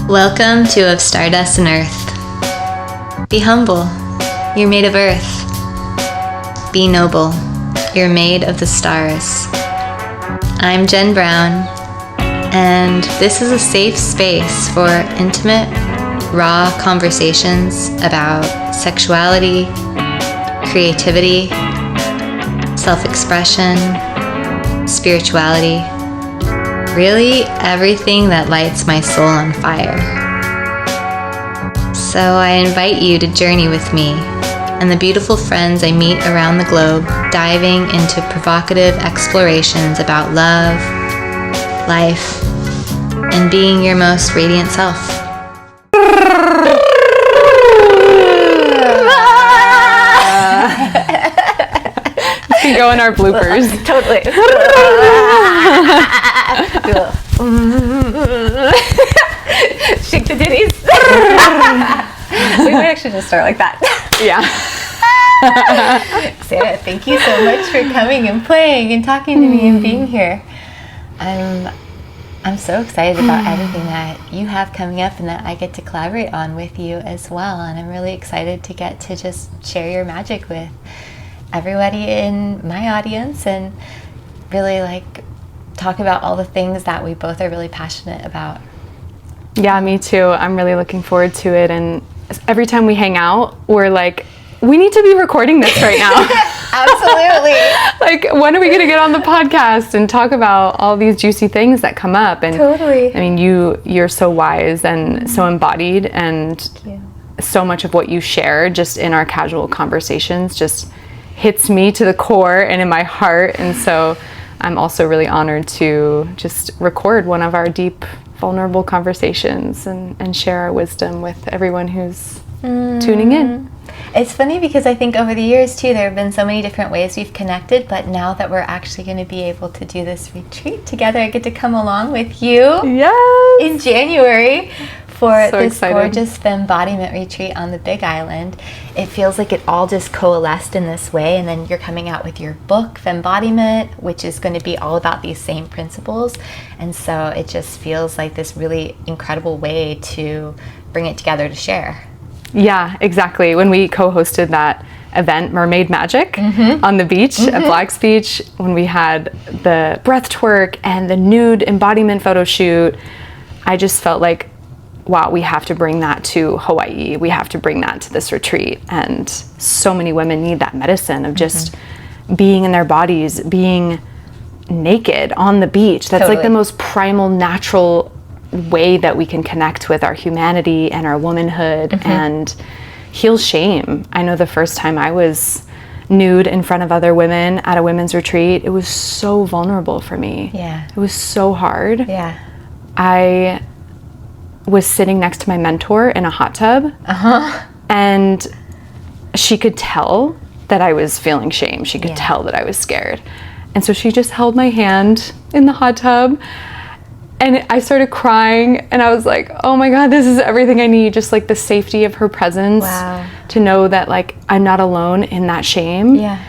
Welcome to Of Stardust and Earth. Be humble. You're made of earth. Be noble. You're made of the stars. I'm Jen Brown, and this is a safe space for intimate, raw conversations about sexuality, creativity, self-expression, spirituality, really everything that lights my soul on fire. So I invite you to journey with me and the beautiful friends I meet around the globe, diving into provocative explorations about love, life, and being your most radiant self. Can go in our bloopers. Totally. Shake the titties. We might actually just start like that. Yeah. Sarah, thank you so much for coming and playing and talking to me and being here. I'm so excited about everything that you have coming up and that I get to collaborate on with you as well. And I'm really excited to get to just share your magic with everybody in my audience and really talk about all the things that we both are really passionate about. Yeah, me too. I'm really looking forward to it. And every time we hang out, we're like, we need to be recording this right now. Absolutely. When are we going to get on the podcast and talk about all these juicy things that come up? And totally. I mean, you're so wise and so embodied, and so much of what you share just in our casual conversations just hits me to the core and in my heart. And so I'm also really honored to just record one of our deep, vulnerable conversations and share our wisdom with everyone who's tuning in. It's funny because I think over the years too, there have been so many different ways we've connected, but now that we're actually going to be able to do this retreat together, I get to come along with you in January for this gorgeous Fembodiment retreat on the Big Island. It feels like it all just coalesced in this way, and then you're coming out with your book, Fembodiment, which is going to be all about these same principles. And so it just feels like this really incredible way to bring it together to share. Yeah, exactly. When we co-hosted that event, Mermaid Magic, on the beach at Black's Beach, when we had the BreathTWERK and the nude embodiment photo shoot, I just felt like, wow, we have to bring that to Hawaii. We have to bring that to this retreat. And so many women need that medicine of just being in their bodies, being naked on the beach. That's like the most primal, natural way that we can connect with our humanity and our womanhood and heal shame. I know the first time I was nude in front of other women at a women's retreat, it was so vulnerable for me. Yeah. It was so hard. Yeah. I was sitting next to my mentor in a hot tub, and she could tell that I was feeling shame. She could tell that I was scared. And so she just held my hand in the hot tub, and I started crying, and I was like, oh my God, this is everything I need. Just the safety of her presence, to know that I'm not alone in that shame. Yeah.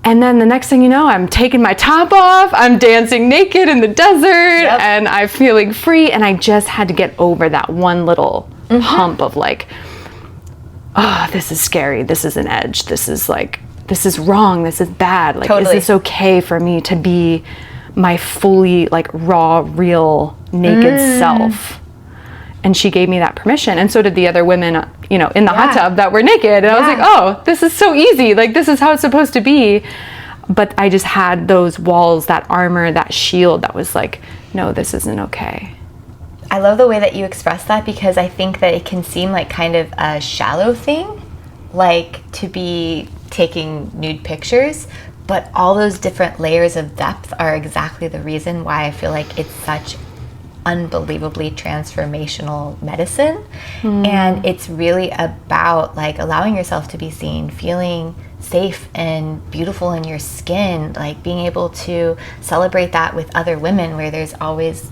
And then the next thing you know, I'm taking my top off, I'm dancing naked in the desert, and I'm feeling free. And I just had to get over that one little hump of oh, this is scary, this is an edge, this is wrong, this is bad. Is this okay for me to be my fully raw, real, naked self? And she gave me that permission, and so did the other women, in the hot tub that were naked. And I was like, oh, this is so easy. This is how it's supposed to be. But I just had those walls, that armor, that shield that was no, this isn't okay. I love the way that you express that, because I think that it can seem like kind of a shallow thing, to be taking nude pictures. But all those different layers of depth are exactly the reason why I feel like it's such unbelievably transformational medicine. And it's really about allowing yourself to be seen, feeling safe and beautiful in your skin, being able to celebrate that with other women, where there's always,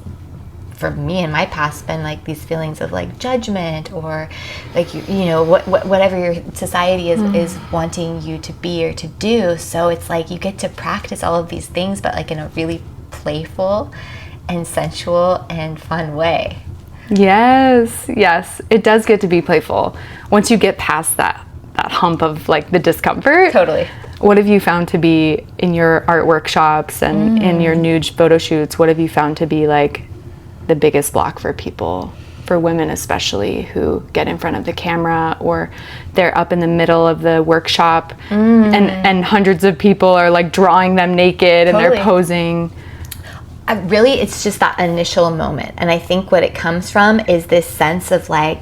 for me in my past, been these feelings of judgment, or whatever your society is wanting you to be or to do. So it's you get to practice all of these things, but in a really playful and sensual and fun way. Yes, yes. It does get to be playful. Once you get past that hump of like the discomfort. Totally. What have you found to be in your art workshops and in your nude photo shoots, what have you found to be like the biggest block for people, for women especially, who get in front of the camera or they're up in the middle of the workshop and hundreds of people are like drawing them naked and they're posing? Really, it's just that initial moment. And I think what it comes from is this sense of like,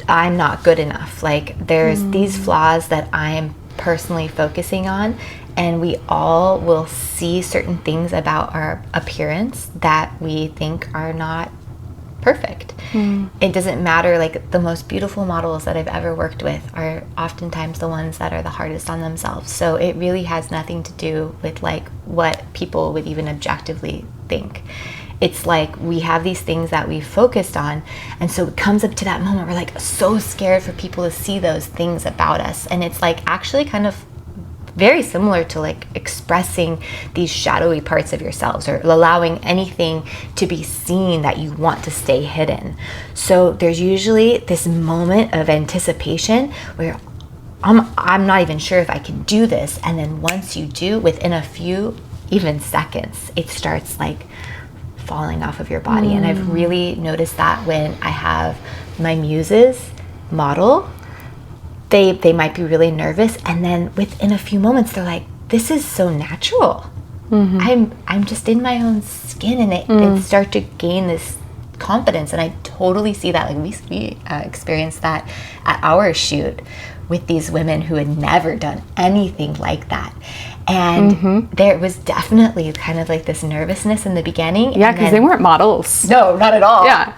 I'm not good enough. Like there's these flaws that I'm personally focusing on, and we all will see certain things about our appearance that we think are not perfect. It doesn't matter, like the most beautiful models that I've ever worked with are oftentimes the ones that are the hardest on themselves. So it really has nothing to do with like what people would even objectively think. It's like we have these things that we focused on, and so it comes up to that moment we're like so scared for people to see those things about us, and it's like actually kind of very similar to like expressing these shadowy parts of yourselves or allowing anything to be seen that you want to stay hidden. So there's usually this moment of anticipation where I'm not even sure if I can do this, and then once you do, within a few even seconds, it starts like falling off of your body. And I've really noticed that when I have my muses model, they might be really nervous, and then within a few moments they're like, this is so natural. I'm just in my own skin, and they start to gain this confidence. And I totally see that. Like we experienced that at our shoot with these women who had never done anything like that. And there was definitely kind of like this nervousness in the beginning. Yeah, because they weren't models. No, not at all. Yeah.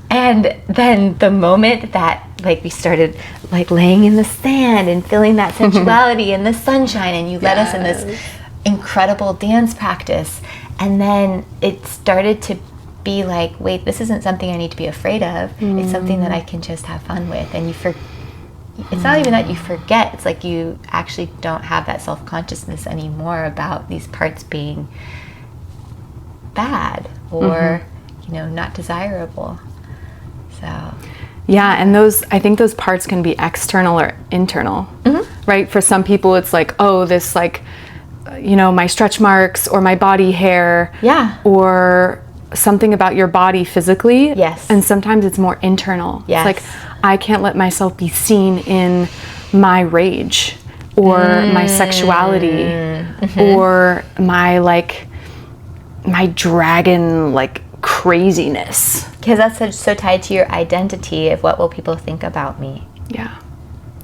And then the moment that like we started like laying in the sand and feeling that sensuality and the sunshine, and you led us in this incredible dance practice, and then it started to be like, wait, this isn't something I need to be afraid of. It's something that I can just have fun with. And it's not even that you forget, it's like you actually don't have that self-consciousness anymore about these parts being bad or you know, not desirable. So yeah, and I think those parts can be external or internal, right? For some people it's like, oh, this like, you know, my stretch marks or my body hair, or something about your body physically. Yes. And sometimes it's more internal. Yes. It's like, I can't let myself be seen in my rage or my sexuality or my like my dragon like craziness. Because that's so tied to your identity of what will people think about me.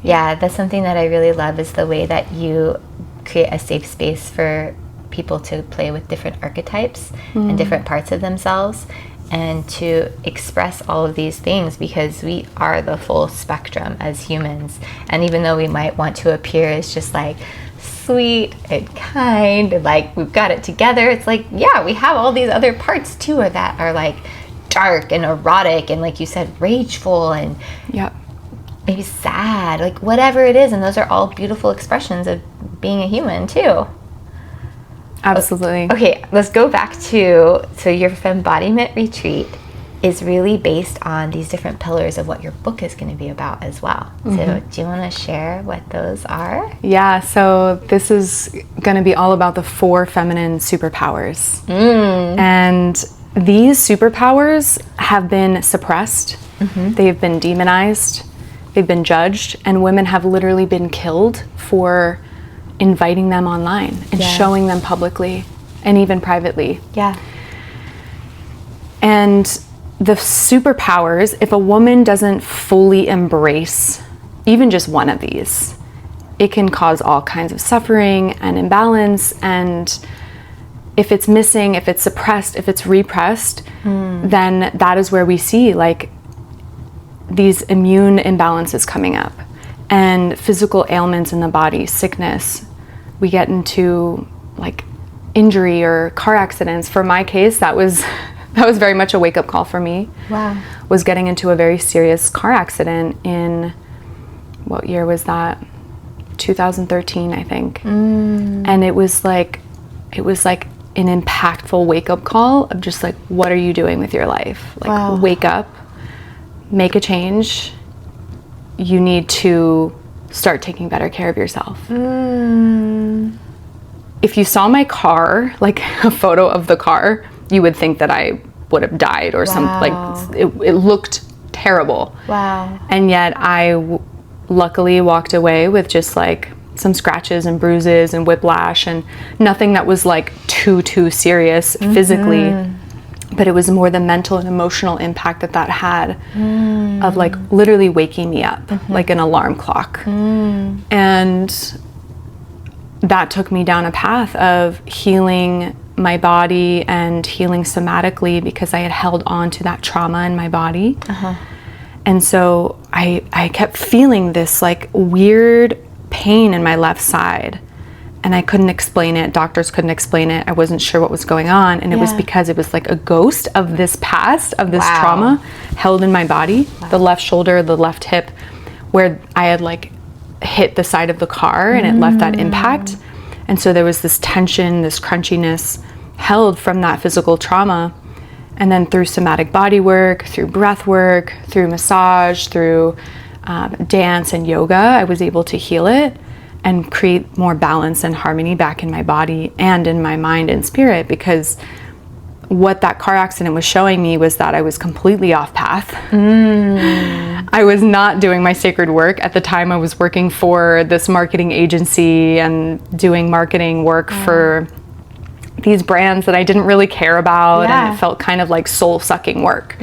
Yeah, that's something that I really love, is the way that you create a safe space for people to play with different archetypes and different parts of themselves, and to express all of these things, because we are the full spectrum as humans. And even though we might want to appear as just like sweet and kind and like we've got it together, it's like, yeah, we have all these other parts too that are like dark and erotic and, like you said, rageful and maybe sad, like whatever it is. And those are all beautiful expressions of being a human too. Absolutely. Okay, let's go back to, so your Fembodiment retreat is really based on these different pillars of what your book is going to be about as well. So do you want to share what those are? Yeah, so this is going to be all about the 4 feminine superpowers. And these superpowers have been suppressed, they've been demonized, they've been judged, and women have literally been killed for inviting them online and showing them publicly and even privately. And the superpowers, if a woman doesn't fully embrace even just one of these, it can cause all kinds of suffering and imbalance. And if it's missing, if it's suppressed, if it's repressed, then that is where we see like these immune imbalances coming up and physical ailments in the body, sickness. We get into like injury or car accidents. For my case, that was very much a wake-up call for me. Wow. Was getting into a very serious car accident in, what year was that? 2013, I think. And it was like an impactful wake-up call of just like, what are you doing with your life? Like, wake up. make a change, you need to start taking better care of yourself. If you saw my car, like a photo of the car, you would think that I would have died or something. Like it looked terrible. Wow. And yet I luckily walked away with just like some scratches and bruises and whiplash and nothing that was like too serious physically. But it was more the mental and emotional impact that had of like literally waking me up like an alarm clock. And that took me down a path of healing my body and healing somatically because I had held on to that trauma in my body. And so I kept feeling this like weird pain in my left side. And I couldn't explain it. Doctors couldn't explain it. I wasn't sure what was going on. And it was because it was like a ghost of this past, of this trauma held in my body, the left shoulder, the left hip, where I had like hit the side of the car and it left that impact. And so there was this tension, this crunchiness held from that physical trauma. And then through somatic body work, through breath work, through massage, through dance and yoga, I was able to heal it and create more balance and harmony back in my body and in my mind and spirit, because what that car accident was showing me was that I was completely off path. I was not doing my sacred work. At the time I was working for this marketing agency and doing marketing work for these brands that I didn't really care about, and it felt kind of like soul-sucking work.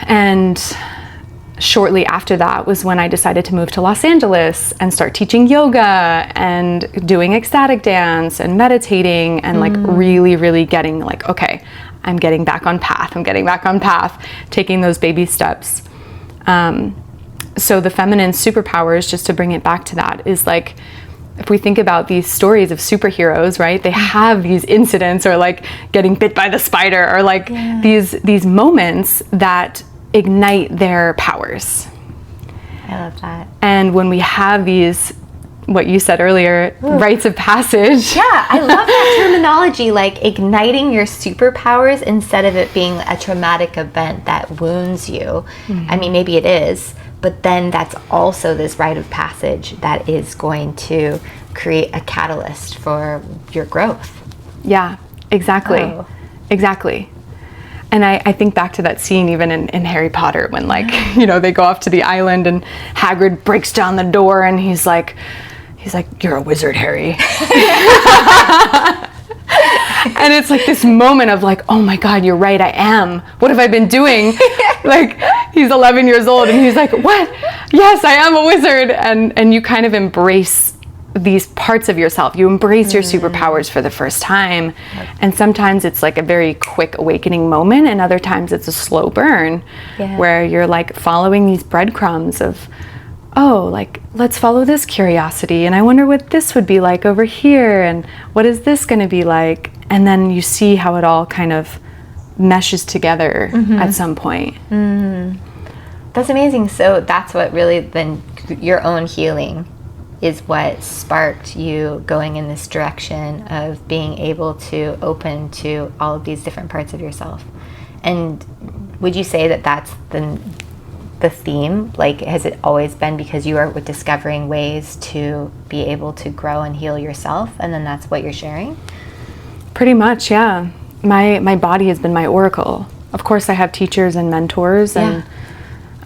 And shortly after that was when I decided to move to Los Angeles and start teaching yoga and doing ecstatic dance and meditating and like really getting like, okay, I'm getting back on path, taking those baby steps. So the feminine superpowers, just to bring it back to that, is like, if we think about these stories of superheroes, right? They have these incidents, or like getting bit by the spider, or like these moments that ignite their powers. I love that. And when we have these, what you said earlier, rites of passage. I love that terminology, like igniting your superpowers instead of it being a traumatic event that wounds you. I mean, maybe it is, but then that's also this rite of passage that is going to create a catalyst for your growth. Yeah, exactly. Exactly. And I think back to that scene even in Harry Potter when like, you know, they go off to the island and Hagrid breaks down the door and he's like, you're a wizard, Harry. And it's like this moment of like, oh my God, you're right, I am. What have I been doing? Like, he's 11 years old and he's like, what? Yes, I am a wizard. And you kind of embrace these parts of yourself. You embrace your superpowers for the first time. And sometimes it's like a very quick awakening moment, and other times it's a slow burn where you're like following these breadcrumbs of, oh, like, let's follow this curiosity, and I wonder what this would be like over here, and what is this going to be like? And then you see how it all kind of meshes together at some point. That's amazing. So that's what really then your own healing is what sparked you going in this direction of being able to open to all of these different parts of yourself. And would you say that that's the theme? Like, has it always been because you are discovering ways to be able to grow and heal yourself, and then that's what you're sharing? Pretty much, yeah. My body has been my oracle. Of course, I have teachers and mentors, and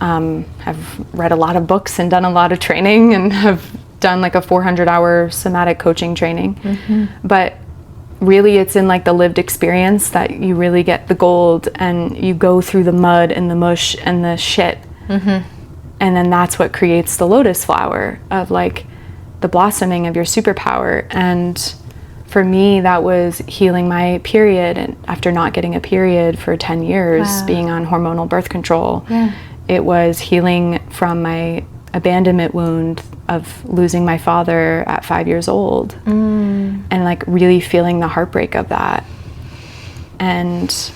have read a lot of books and done a lot of training, and have done like a 400-hour somatic coaching training. But really it's in like the lived experience that you really get the gold, and you go through the mud and the mush and the shit. And then that's what creates the lotus flower of like the blossoming of your superpower. And for me, that was healing my period, and after not getting a period for 10 years, being on hormonal birth control. It was healing from my abandonment wound of losing my father at 5 years old, and like really feeling the heartbreak of that, and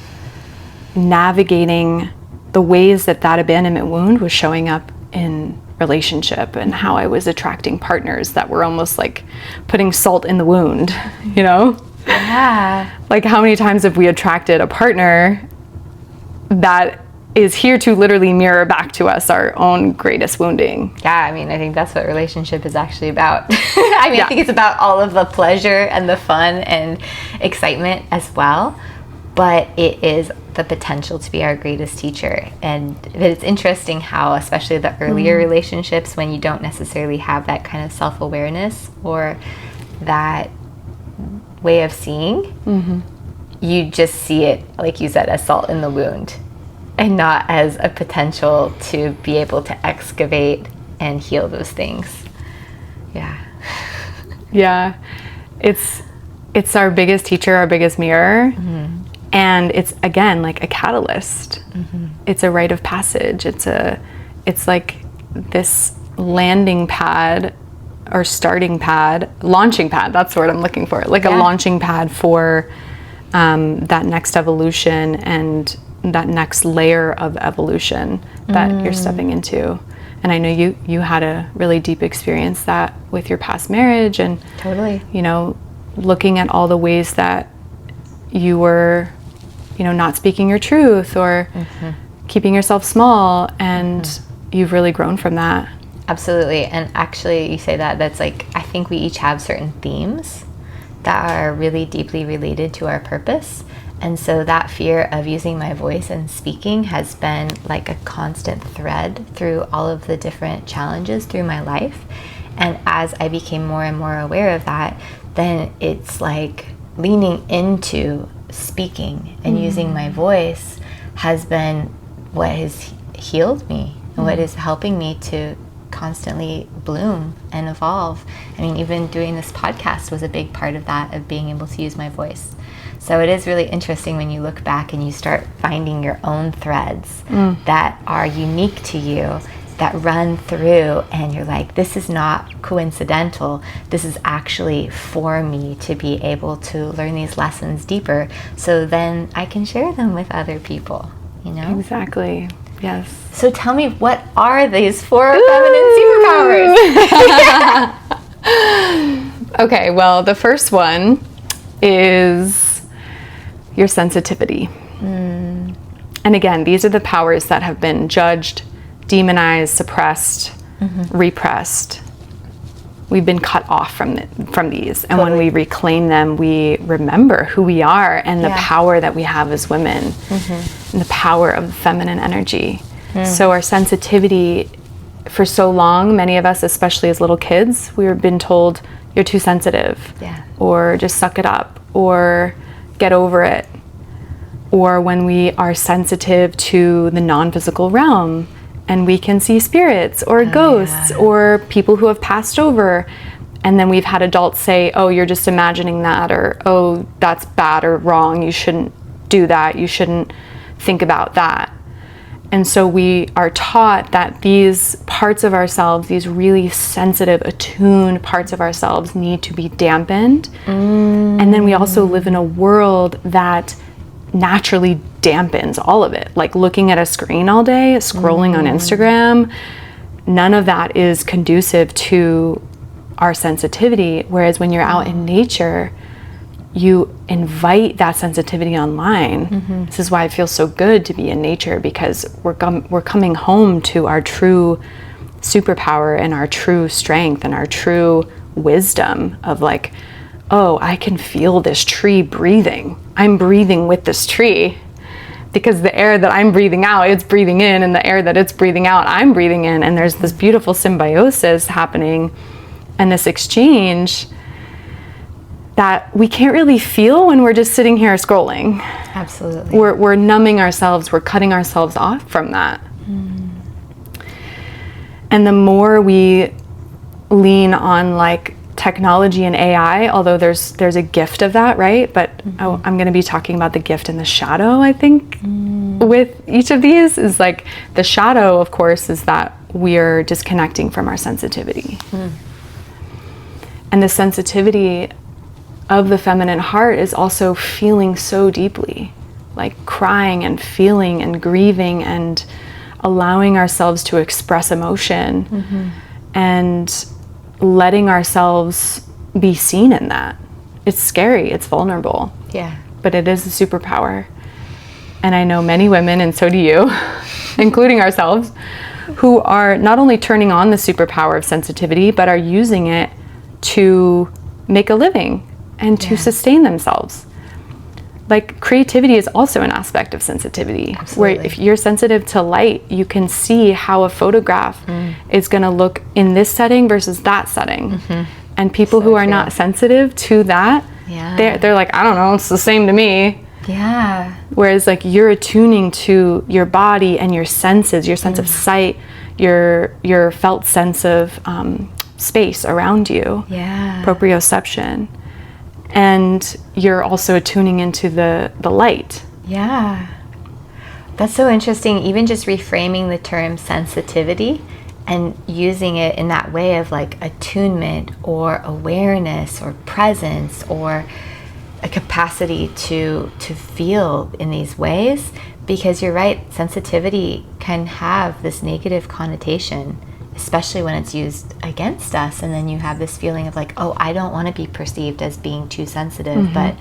navigating the ways that abandonment wound was showing up in relationship, and how I was attracting partners that were almost like putting salt in the wound, you know? Like, how many times have we attracted a partner that is here to literally mirror back to us our own greatest wounding. Yeah, I mean, I think that's what relationship is actually about. I mean, I think it's about all of the pleasure and the fun and excitement as well, but it is the potential to be our greatest teacher. And it's interesting how, especially the earlier relationships, when you don't necessarily have that kind of self-awareness or that way of seeing, you just see it, like you said, as salt in the wound, and not as a potential to be able to excavate and heal those things. Yeah. Yeah. It's our biggest teacher, our biggest mirror. And it's, again, like a catalyst. It's a rite of passage. It's like this landing pad or starting pad, launching pad, that's the word I'm looking for. Like a launching pad for that next evolution and that next layer of evolution that you're stepping into. And I know you had a really deep experience that with your past marriage, and Totally. you know, looking at all the ways that you were, you know, not speaking your truth or keeping yourself small, and you've really grown from that. Absolutely. And actually, you say that, that's like, I think we each have certain themes that are really deeply related to our purpose. And so that fear of using my voice and speaking has been like a constant thread through all of the different challenges through my life. And as I became more and more aware of that, then it's like leaning into speaking and using my voice has been what has healed me and what is helping me to constantly bloom and evolve. I mean, even doing this podcast was a big part of that, of being able to use my voice. So it is really interesting when you look back and you start finding your own threads that are unique to you, that run through, and you're like, this is not coincidental. This is actually for me to be able to learn these lessons deeper, so then I can share them with other people, you know? Exactly. Yes. So tell me, what are these 4 feminine superpowers? Okay, well, the first one is your sensitivity. And again, these are the powers that have been judged, demonized, suppressed, repressed. We've been cut off from these. And when we reclaim them, we remember who we are and the power that we have as women, and the power of the feminine energy. So our sensitivity, for so long, many of us, especially as little kids, we were been told, you're too sensitive, or just suck it up, or get over it. Or when we are sensitive to the non-physical realm and we can see spirits or ghosts or people who have passed over, and then we've had adults say, oh, you're just imagining that, or oh, that's bad or wrong, you shouldn't do that, you shouldn't think about that. And so we are taught that these parts of ourselves, these really sensitive, attuned parts of ourselves, need to be dampened. And then we also live in a world that naturally dampens all of it. Like looking at a screen all day, scrolling on Instagram, none of that is conducive to our sensitivity. Whereas when you're out in nature, you invite that sensitivity online. This is why it feels so good to be in nature, because we're coming home to our true superpower and our true strength and our true wisdom of like, oh, I can feel this tree breathing. I'm breathing with this tree, because the air that I'm breathing out, it's breathing in, and the air that it's breathing out, I'm breathing in. And there's this beautiful symbiosis happening and this exchange that we can't really feel when we're just sitting here scrolling. Absolutely. We're numbing ourselves, we're cutting ourselves off from that. And the more we lean on like technology and AI, although there's a gift of that, right? But I'm going to be talking about the gift and the shadow, I think, with each of these. Is like the shadow, of course, is that we're disconnecting from our sensitivity. And the sensitivity of the feminine heart is also feeling so deeply, like crying and feeling and grieving and allowing ourselves to express emotion and letting ourselves be seen in that. It's scary, it's vulnerable. Yeah. But it is a superpower. And I know many women, and so do you, including ourselves, who are not only turning on the superpower of sensitivity, but are using it to make a living and to sustain themselves. Like, creativity is also an aspect of sensitivity. Absolutely. Where if you're sensitive to light, you can see how a photograph is going to look in this setting versus that setting. And people who are not sensitive to that, they're like, I don't know, it's the same to me. Yeah. Whereas, like, you're attuning to your body and your senses, your sense of sight, your felt sense of space around you. Yeah. Proprioception. And you're also tuning into the light. Yeah. That's so interesting. Even just reframing the term sensitivity and using it in that way of like attunement or awareness or presence or a capacity to feel in these ways. Because you're right, sensitivity can have this negative connotation, especially when it's used against us, and then you have this feeling of like, oh, I don't want to be perceived as being too sensitive. But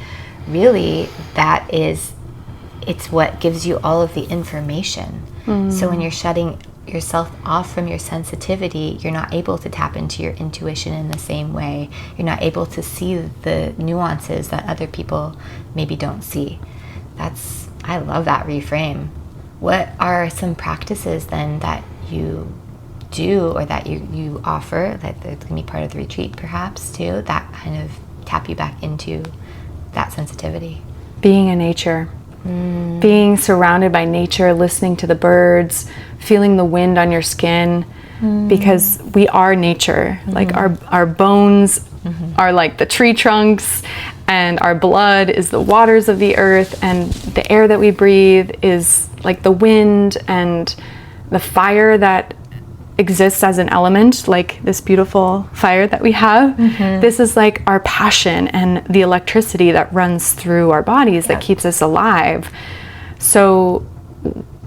really, it's what gives you all of the information. So when you're shutting yourself off from your sensitivity, you're not able to tap into your intuition in the same way. You're not able to see the nuances that other people maybe don't see. I love that reframe. What are some practices then that you do or that you offer that can be part of the retreat perhaps too, that kind of tap you back into that sensitivity? Being in nature, being surrounded by nature, listening to the birds, feeling the wind on your skin, because we are nature. Like our bones are like the tree trunks, and our blood is the waters of the earth, and the air that we breathe is like the wind, and the fire that exists as an element, like this beautiful fire that we have. This is like our passion and the electricity that runs through our bodies that keeps us alive. So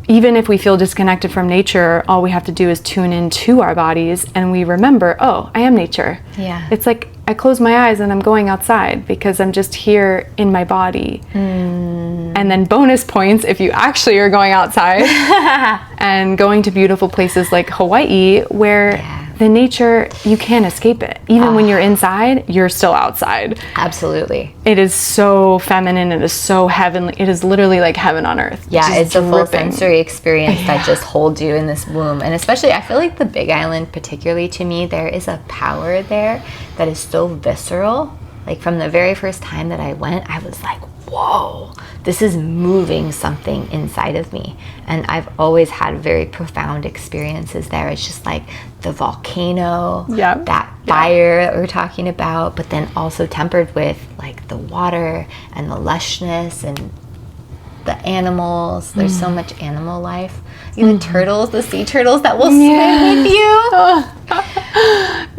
even if we feel disconnected from nature, all we have to do is tune into our bodies and we remember, oh, I am nature. Yeah. It's like I close my eyes and I'm going outside because I'm just here in my body. And then bonus points if you actually are going outside and going to beautiful places like Hawaii, where the nature, you can't escape it. Even when you're inside, you're still outside. Absolutely. It is so feminine. It is so heavenly. It is literally like heaven on earth. Yeah, just it's a full dripping. sensory experience that just holds you in this womb. And especially, I feel like the Big Island, particularly to me, there is a power there that is so visceral. Like from the very first time that I went, I was like, whoa, this is moving something inside of me. And I've always had very profound experiences there. It's just like the volcano, that fire that we're talking about, but then also tempered with like the water and the lushness and the animals. There's so much animal life. Even turtles, the sea turtles that will swim with you.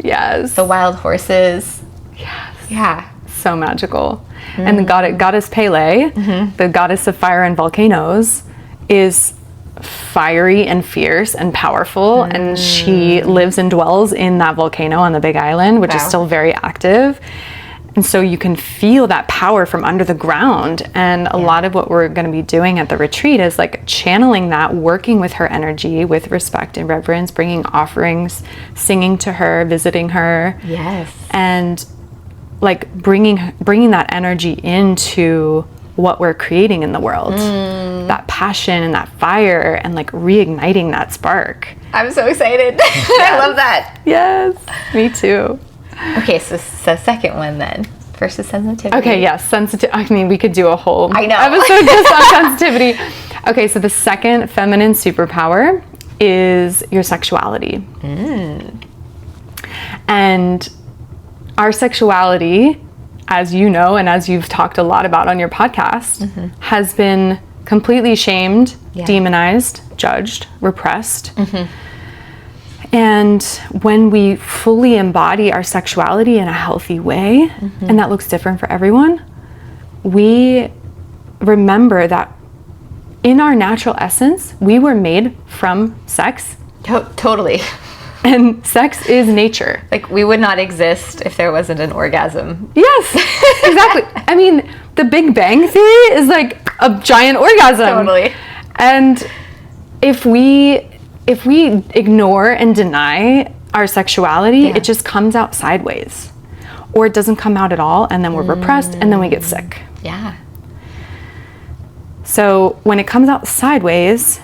Yes. The wild horses. Yes. Yeah. So magical. And the goddess Pele, the goddess of fire and volcanoes, is fiery and fierce and powerful, and she lives and dwells in that volcano on the Big Island, which is still very active. And so you can feel that power from under the ground. And a lot of what we're going to be doing at the retreat is like channeling that, working with her energy with respect and reverence, bringing offerings, singing to her, visiting her. Yes. And like bringing that energy into what we're creating in the world. That passion and that fire, and like reigniting that spark. I'm so excited. I love that. Yes, me too. Okay, so second one then. First is sensitivity. Okay, yes, I mean, we could do a whole episode just on sensitivity. Okay, so the second feminine superpower is your sexuality. And our sexuality, as you know, and as you've talked a lot about on your podcast, has been completely shamed, demonized, judged, repressed. And when we fully embody our sexuality in a healthy way, and that looks different for everyone, we remember that in our natural essence, we were made from sex. Totally. And sex is nature. Like, we would not exist if there wasn't an orgasm. Yes, exactly. I mean, the Big Bang Theory is like a giant orgasm. Totally. And if we ignore and deny our sexuality, it just comes out sideways, or it doesn't come out at all, and then we're repressed, and then we get sick. Yeah. So when it comes out sideways,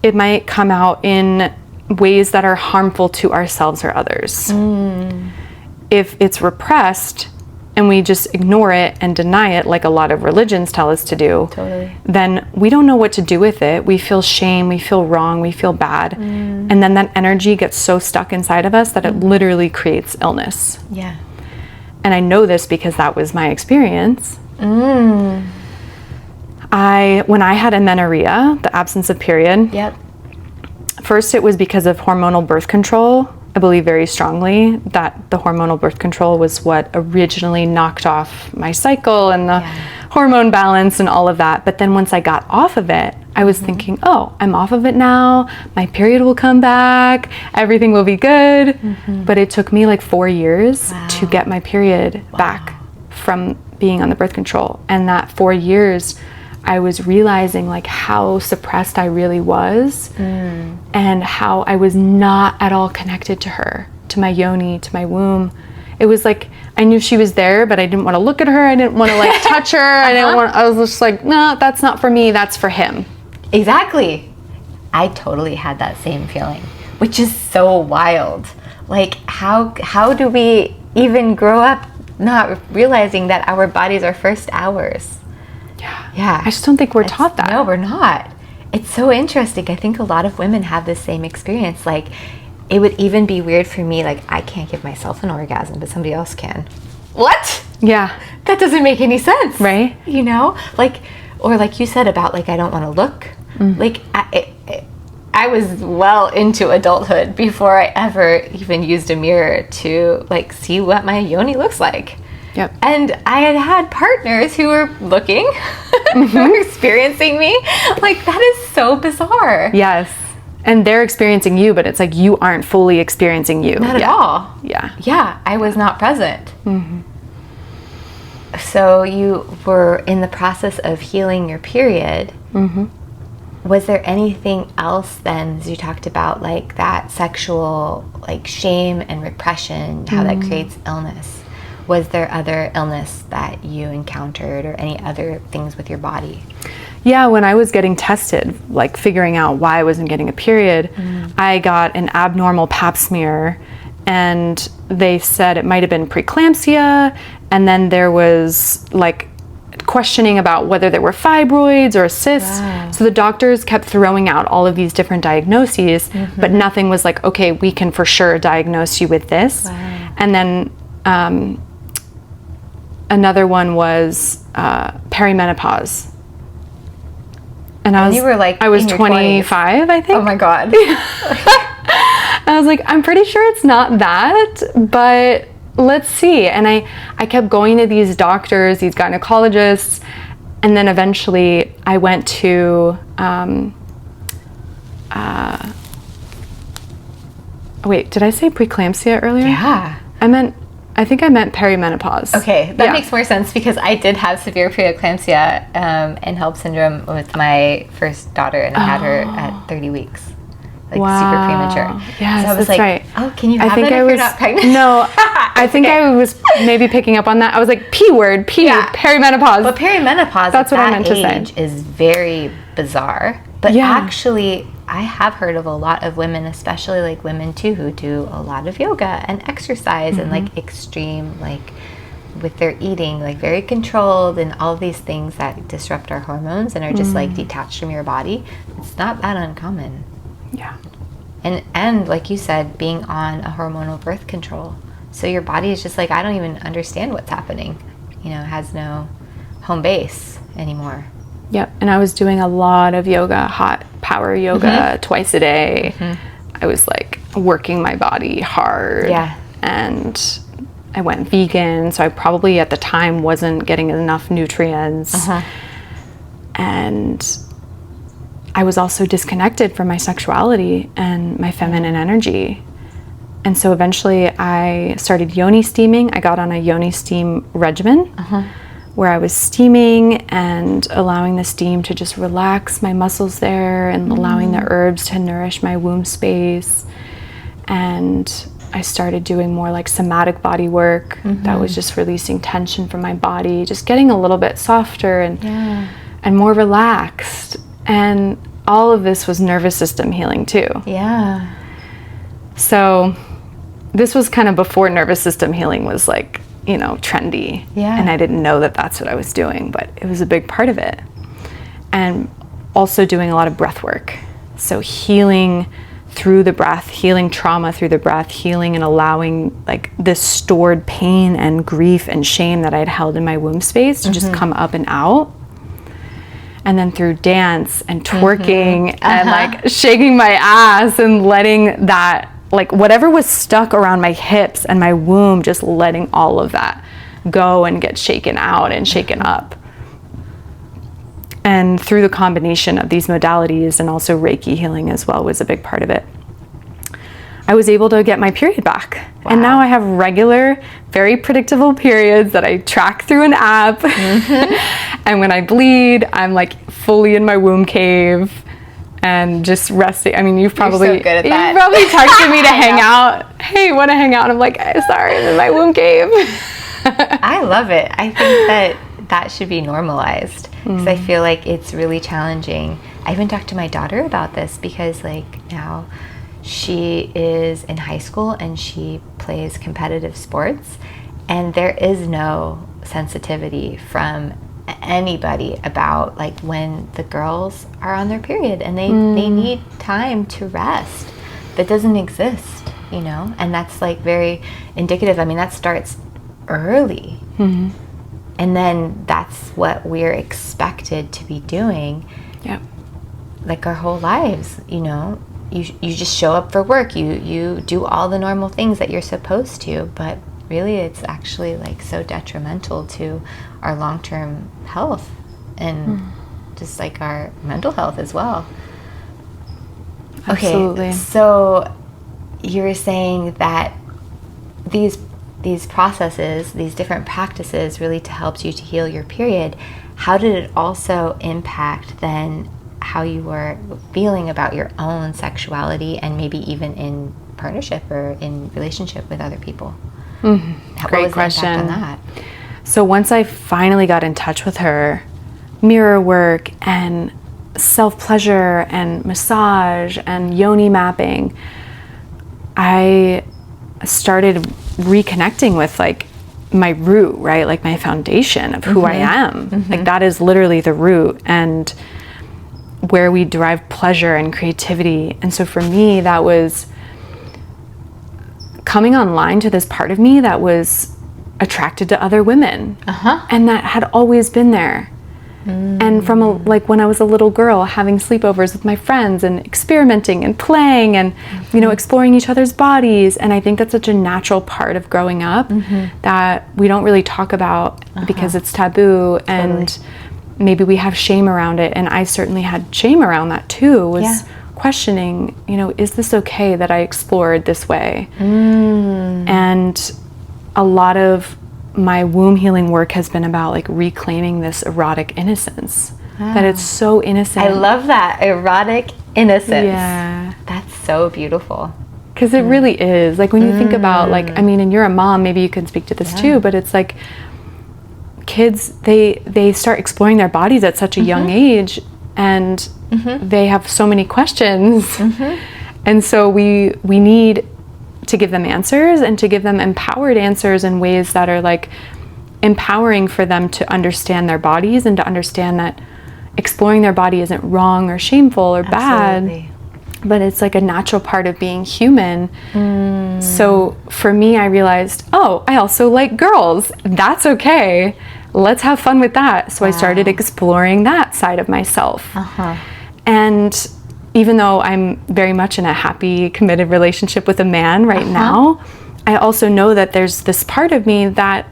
it might come out in ways that are harmful to ourselves or others. If it's repressed and we just ignore it and deny it, like a lot of religions tell us to do, then we don't know what to do with it. We feel shame, we feel wrong, we feel bad. And then that energy gets so stuck inside of us that it literally creates illness. Yeah. And I know this because that was my experience. When I had amenorrhea, the absence of period, first it was because of hormonal birth control. I believe very strongly that the hormonal birth control was what originally knocked off my cycle and the hormone balance and all of that. But then once I got off of it, I was thinking, oh, I'm off of it now. My period will come back. Everything will be good. But it took me like 4 years to get my period back from being on the birth control. And that 4 years, I was realizing like how suppressed I really was and how I was not at all connected to her, to my yoni, to my womb. It was like, I knew she was there, but I didn't want to look at her. I didn't want to like touch her. I was just like, no, that's not for me. That's for him. Exactly. I totally had that same feeling, which is so wild. Like how do we even grow up not realizing that our bodies are first ours? Yeah. I just don't think we're taught that. No, we're not. It's so interesting. I think a lot of women have the same experience. Like, it would even be weird for me, like, I can't give myself an orgasm, but somebody else can. What? Yeah. That doesn't make any sense. Right? You know? Like, or like you said about, like, I don't want to look. Like, I was well into adulthood before I ever even used a mirror to, like, see what my yoni looks like. Yep. And I had partners who were looking, who were experiencing me. Like, that is so bizarre. Yes. And they're experiencing you, but it's like you aren't fully experiencing you. Not at all. Yeah. Yeah, I was not present. So you were in the process of healing your period. Was there anything else then, as you talked about, like that sexual, like shame and repression, how that creates illness? Was there other illness that you encountered or any other things with your body? Yeah, when I was getting tested, like figuring out why I wasn't getting a period, I got an abnormal pap smear and they said it might have been preeclampsia, and then there was like questioning about whether there were fibroids or cysts. So the doctors kept throwing out all of these different diagnoses, but nothing was like, okay, we can for sure diagnose you with this. And then another one was perimenopause. And you were like, I was in your 25, 20s. I think. Oh my God. I was like, I'm pretty sure it's not that, but let's see. And I kept going to these doctors, these gynecologists, and then eventually I went to, wait, did I say preeclampsia earlier? Yeah. I think I meant perimenopause. Okay, that makes more sense because I did have severe preeclampsia and HELLP syndrome with my first daughter, and I had her at 30 weeks. Like super premature. Yes, so I was that's like, right. oh, can you have it if you're not pregnant? No, I think I was maybe picking up on that. I was like, perimenopause. But perimenopause That's what I meant to say. age is very bizarre. But actually, I have heard of a lot of women, especially like women too, who do a lot of yoga and exercise and like extreme, like with their eating, like very controlled and all of these things that disrupt our hormones and are just like detached from your body. It's not that uncommon. Yeah. And like you said, being on a hormonal birth control. So your body is just like, I don't even understand what's happening. You know, it has no home base anymore. Yep. And I was doing a lot of yoga, hot power yoga twice a day. I was like working my body hard. Yeah. And I went vegan. So I probably at the time wasn't getting enough nutrients. And I was also disconnected from my sexuality and my feminine energy. And so eventually I started yoni steaming. I got on a yoni steam regimen where I was steaming and allowing the steam to just relax my muscles there and allowing the herbs to nourish my womb space. And I started doing more like somatic body work that was just releasing tension from my body, just getting a little bit softer and more relaxed. And all of this was nervous system healing too. Yeah. So this was kind of before nervous system healing was like, you know, trendy. Yeah. And I didn't know that that's what I was doing, but it was a big part of it. And also doing a lot of breath work. So healing through the breath, healing trauma through the breath, healing and allowing like this stored pain and grief and shame that I'd held in my womb space to just come up and out. And then through dance and twerking and like shaking my ass and letting that, like whatever was stuck around my hips and my womb, just letting all of that go and get shaken out and shaken up. And through the combination of these modalities and also Reiki healing as well was a big part of it, I was able to get my period back. Wow. And now I have regular, very predictable periods that I track through an app. And when I bleed, I'm like fully in my womb cave and just resting. I mean, you've probably, You're so good at that. You've probably texted me to hang out. Hey, want to hang out? And I'm like, sorry, I'm in my womb cave. I love it. I think that should be normalized, because I feel like it's really challenging. I even talked to my daughter about this, because like now she is in high school and she plays competitive sports, and there is no sensitivity from anybody about like when the girls are on their period and they need time to rest. That doesn't exist, you know, and that's like very indicative. I mean, that starts early. And then that's what we're expected to be doing, like our whole lives, you know. You just show up for work, you do all the normal things that you're supposed to, but really it's actually like so detrimental to our long-term health and just like our mental health as well. Absolutely. Okay, so you were saying that these processes, these different practices really helped you to heal your period. How did it also impact then how you were feeling about your own sexuality and maybe even in partnership or in relationship with other people? Great question. The impact on that? So once I finally got in touch with her, mirror work and self-pleasure and massage and yoni mapping, I started reconnecting with like my root, right? Like my foundation of who I am. Like that is literally the root and where we derive pleasure and creativity. And so for me, that was coming online to this part of me that was attracted to other women. And that had always been there. And from like when I was a little girl, having sleepovers with my friends and experimenting and playing and you know, exploring each other's bodies. And I think that's such a natural part of growing up that we don't really talk about because it's taboo and maybe we have shame around it. And I certainly had shame around that too, was questioning, you know, is this okay that I explored this way? And a lot of my womb healing work has been about like reclaiming this erotic innocence, that it's so innocent. I love that, erotic innocence. Yeah. That's so beautiful. Because it really is. Like when you think about like, I mean, and you're a mom, maybe you can speak to this too, but it's like kids, they start exploring their bodies at such a young age, and they have so many questions. And so we need to give them answers and to give them empowered answers in ways that are like empowering for them to understand their bodies and to understand that exploring their body isn't wrong or shameful or bad, but it's like a natural part of being human. So for me, I realized, oh, I also like girls. That's okay. Let's have fun with that. So I started exploring that side of myself. And even though I'm very much in a happy, committed relationship with a man right now, I also know that there's this part of me that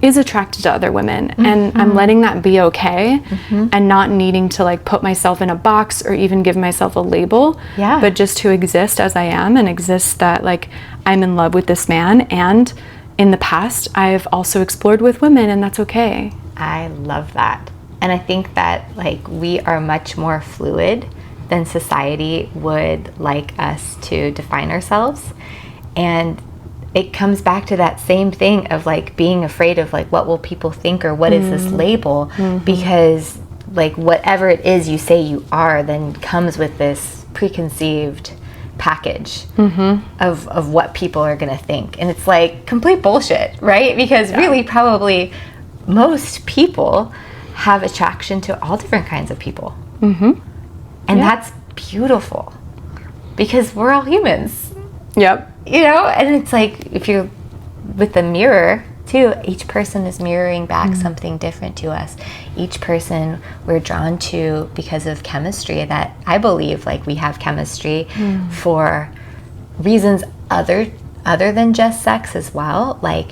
is attracted to other women, and I'm letting that be okay, and not needing to like put myself in a box or even give myself a label, but just to exist as I am and exist that like I'm in love with this man, and in the past I've also explored with women, and that's okay. I love that. And I think that like we are much more fluid than society would like us to define ourselves. And it comes back to that same thing of like being afraid of like, what will people think, or what is this label? Because like whatever it is you say you are then comes with this preconceived package of what people are going to think. And it's like complete bullshit, right? Because really probably most people have attraction to all different kinds of people. And that's beautiful because we're all humans. Yep. You know, and it's like if you're with the mirror too, each person is mirroring back something different to us. Each person we're drawn to because of chemistry, that I believe like we have chemistry for reasons other than just sex as well. Like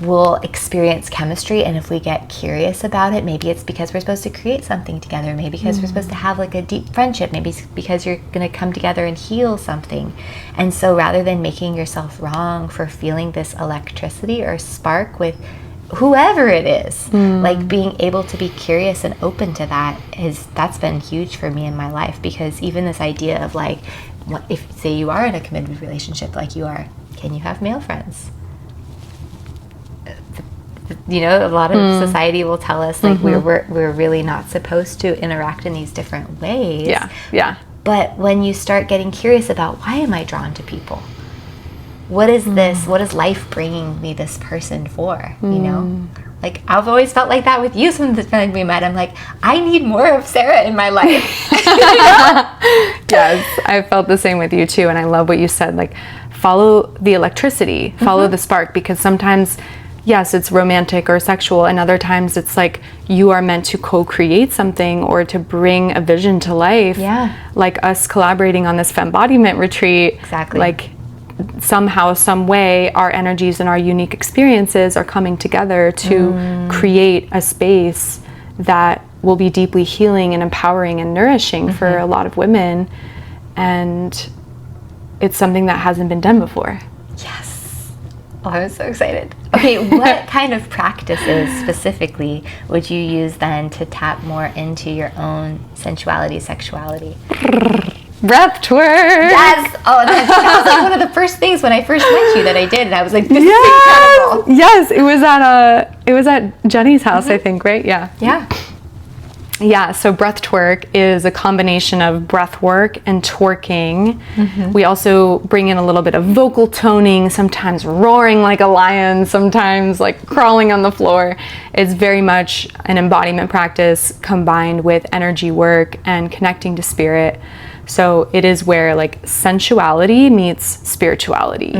we'll experience chemistry, and if we get curious about it, maybe it's because we're supposed to create something together, maybe because we're supposed to have like a deep friendship, maybe it's because you're going to come together and heal something. And so rather than making yourself wrong for feeling this electricity or spark with whoever it is, like being able to be curious and open to that's been huge for me in my life. Because even this idea of like, what if say you are in a committed relationship like you are, can you have male friends? You know, a lot of society will tell us like we're really not supposed to interact in these different ways. Yeah. But when you start getting curious about, why am I drawn to people? What is this? What is life bringing me this person for? You know, like I've always felt like that with you since the time we met. I'm like, I need more of Sarah in my life. Yes, I felt the same with you too. And I love what you said, like follow the electricity, follow the spark, because sometimes yes, it's romantic or sexual, and other times it's like you are meant to co-create something or to bring a vision to life. Yeah. Like us collaborating on this Fembodiment retreat. Exactly. Like somehow, some way, our energies and our unique experiences are coming together to create a space that will be deeply healing and empowering and nourishing for a lot of women. And it's something that hasn't been done before. Yes. Oh, I'm so excited. Okay, what kind of practices specifically would you use then to tap more into your own sensuality, sexuality? BreathTwerk! Yes! Oh, that was like one of the first things when I first met you that I did, and I was like, this is incredible. Yes, it was at Jenny's house, I think, right? Yeah. Yeah, so BreathTwerk is a combination of breathwork and twerking. We also bring in a little bit of vocal toning, sometimes roaring like a lion, sometimes like crawling on the floor. It's very much an embodiment practice combined with energy work and connecting to spirit. So it is where like sensuality meets spirituality.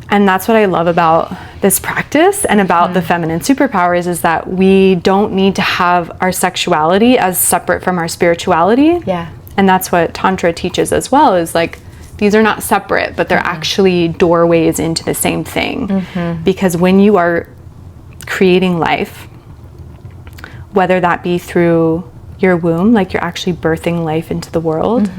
And that's what I love about this practice and about the feminine superpowers, is that we don't need to have our sexuality as separate from our spirituality. Yeah. And that's what Tantra teaches as well, is like these are not separate, but they're actually doorways into the same thing. Because when you are creating life, whether that be through your womb, like you're actually birthing life into the world,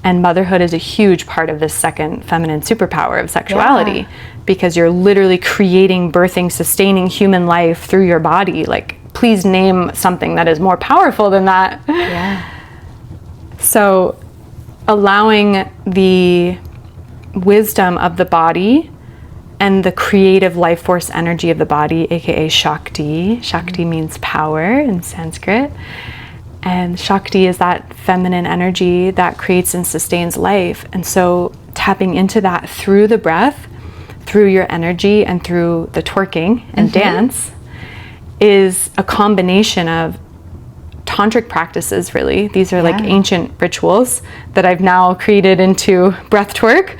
and motherhood is a huge part of this second feminine superpower of sexuality, because you're literally creating, birthing, sustaining human life through your body. Like, please name something that is more powerful than that. So allowing the wisdom of the body and the creative life force energy of the body, aka Shakti. Shakti means power in Sanskrit. And Shakti is that feminine energy that creates and sustains life. And so tapping into that through the breath, through your energy, and through the twerking and dance is a combination of tantric practices, really. These are like ancient rituals that I've now created into BreathTwerk.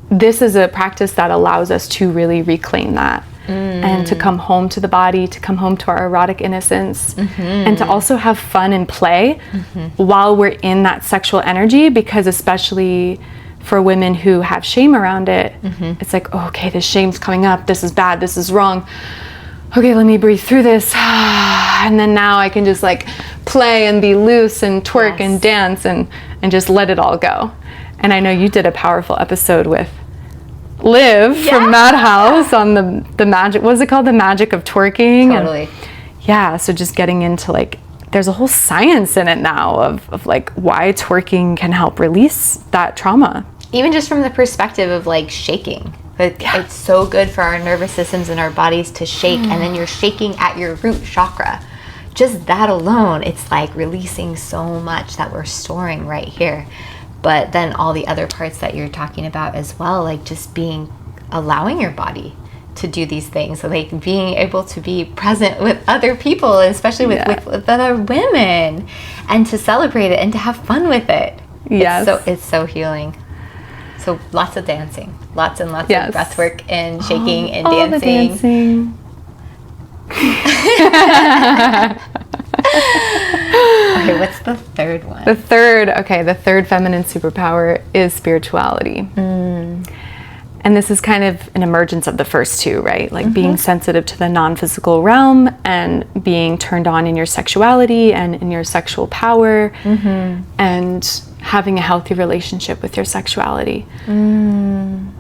This is a practice that allows us to really reclaim that. And to come home to the body, to come home to our erotic innocence, and to also have fun and play while we're in that sexual energy, because especially for women who have shame around it, it's like, oh, okay, this shame's coming up, this is bad, this is wrong. Okay, let me breathe through this. And then now I can just like play and be loose and twerk and dance and just let it all go. And I know you did a powerful episode with Liv from Madhouse on the magic, what was it called? The magic of twerking. Totally. And, yeah, so just getting into like there's a whole science in it now of like why twerking can help release that trauma. Even just from the perspective of like shaking. It's so good for our nervous systems and our bodies to shake, and then you're shaking at your root chakra. Just that alone, it's like releasing so much that we're storing right here. But then all the other parts that you're talking about as well, like just allowing your body to do these things, so like being able to be present with other people, especially with other women, and to celebrate it and to have fun with it. Yes. It's so healing. So lots of dancing, lots and lots of breath work and shaking and all dancing. Okay, what's the third one? The third feminine superpower is spirituality. And this is kind of an emergence of the first two, right? Like being sensitive to the non-physical realm and being turned on in your sexuality and in your sexual power, and having a healthy relationship with your sexuality.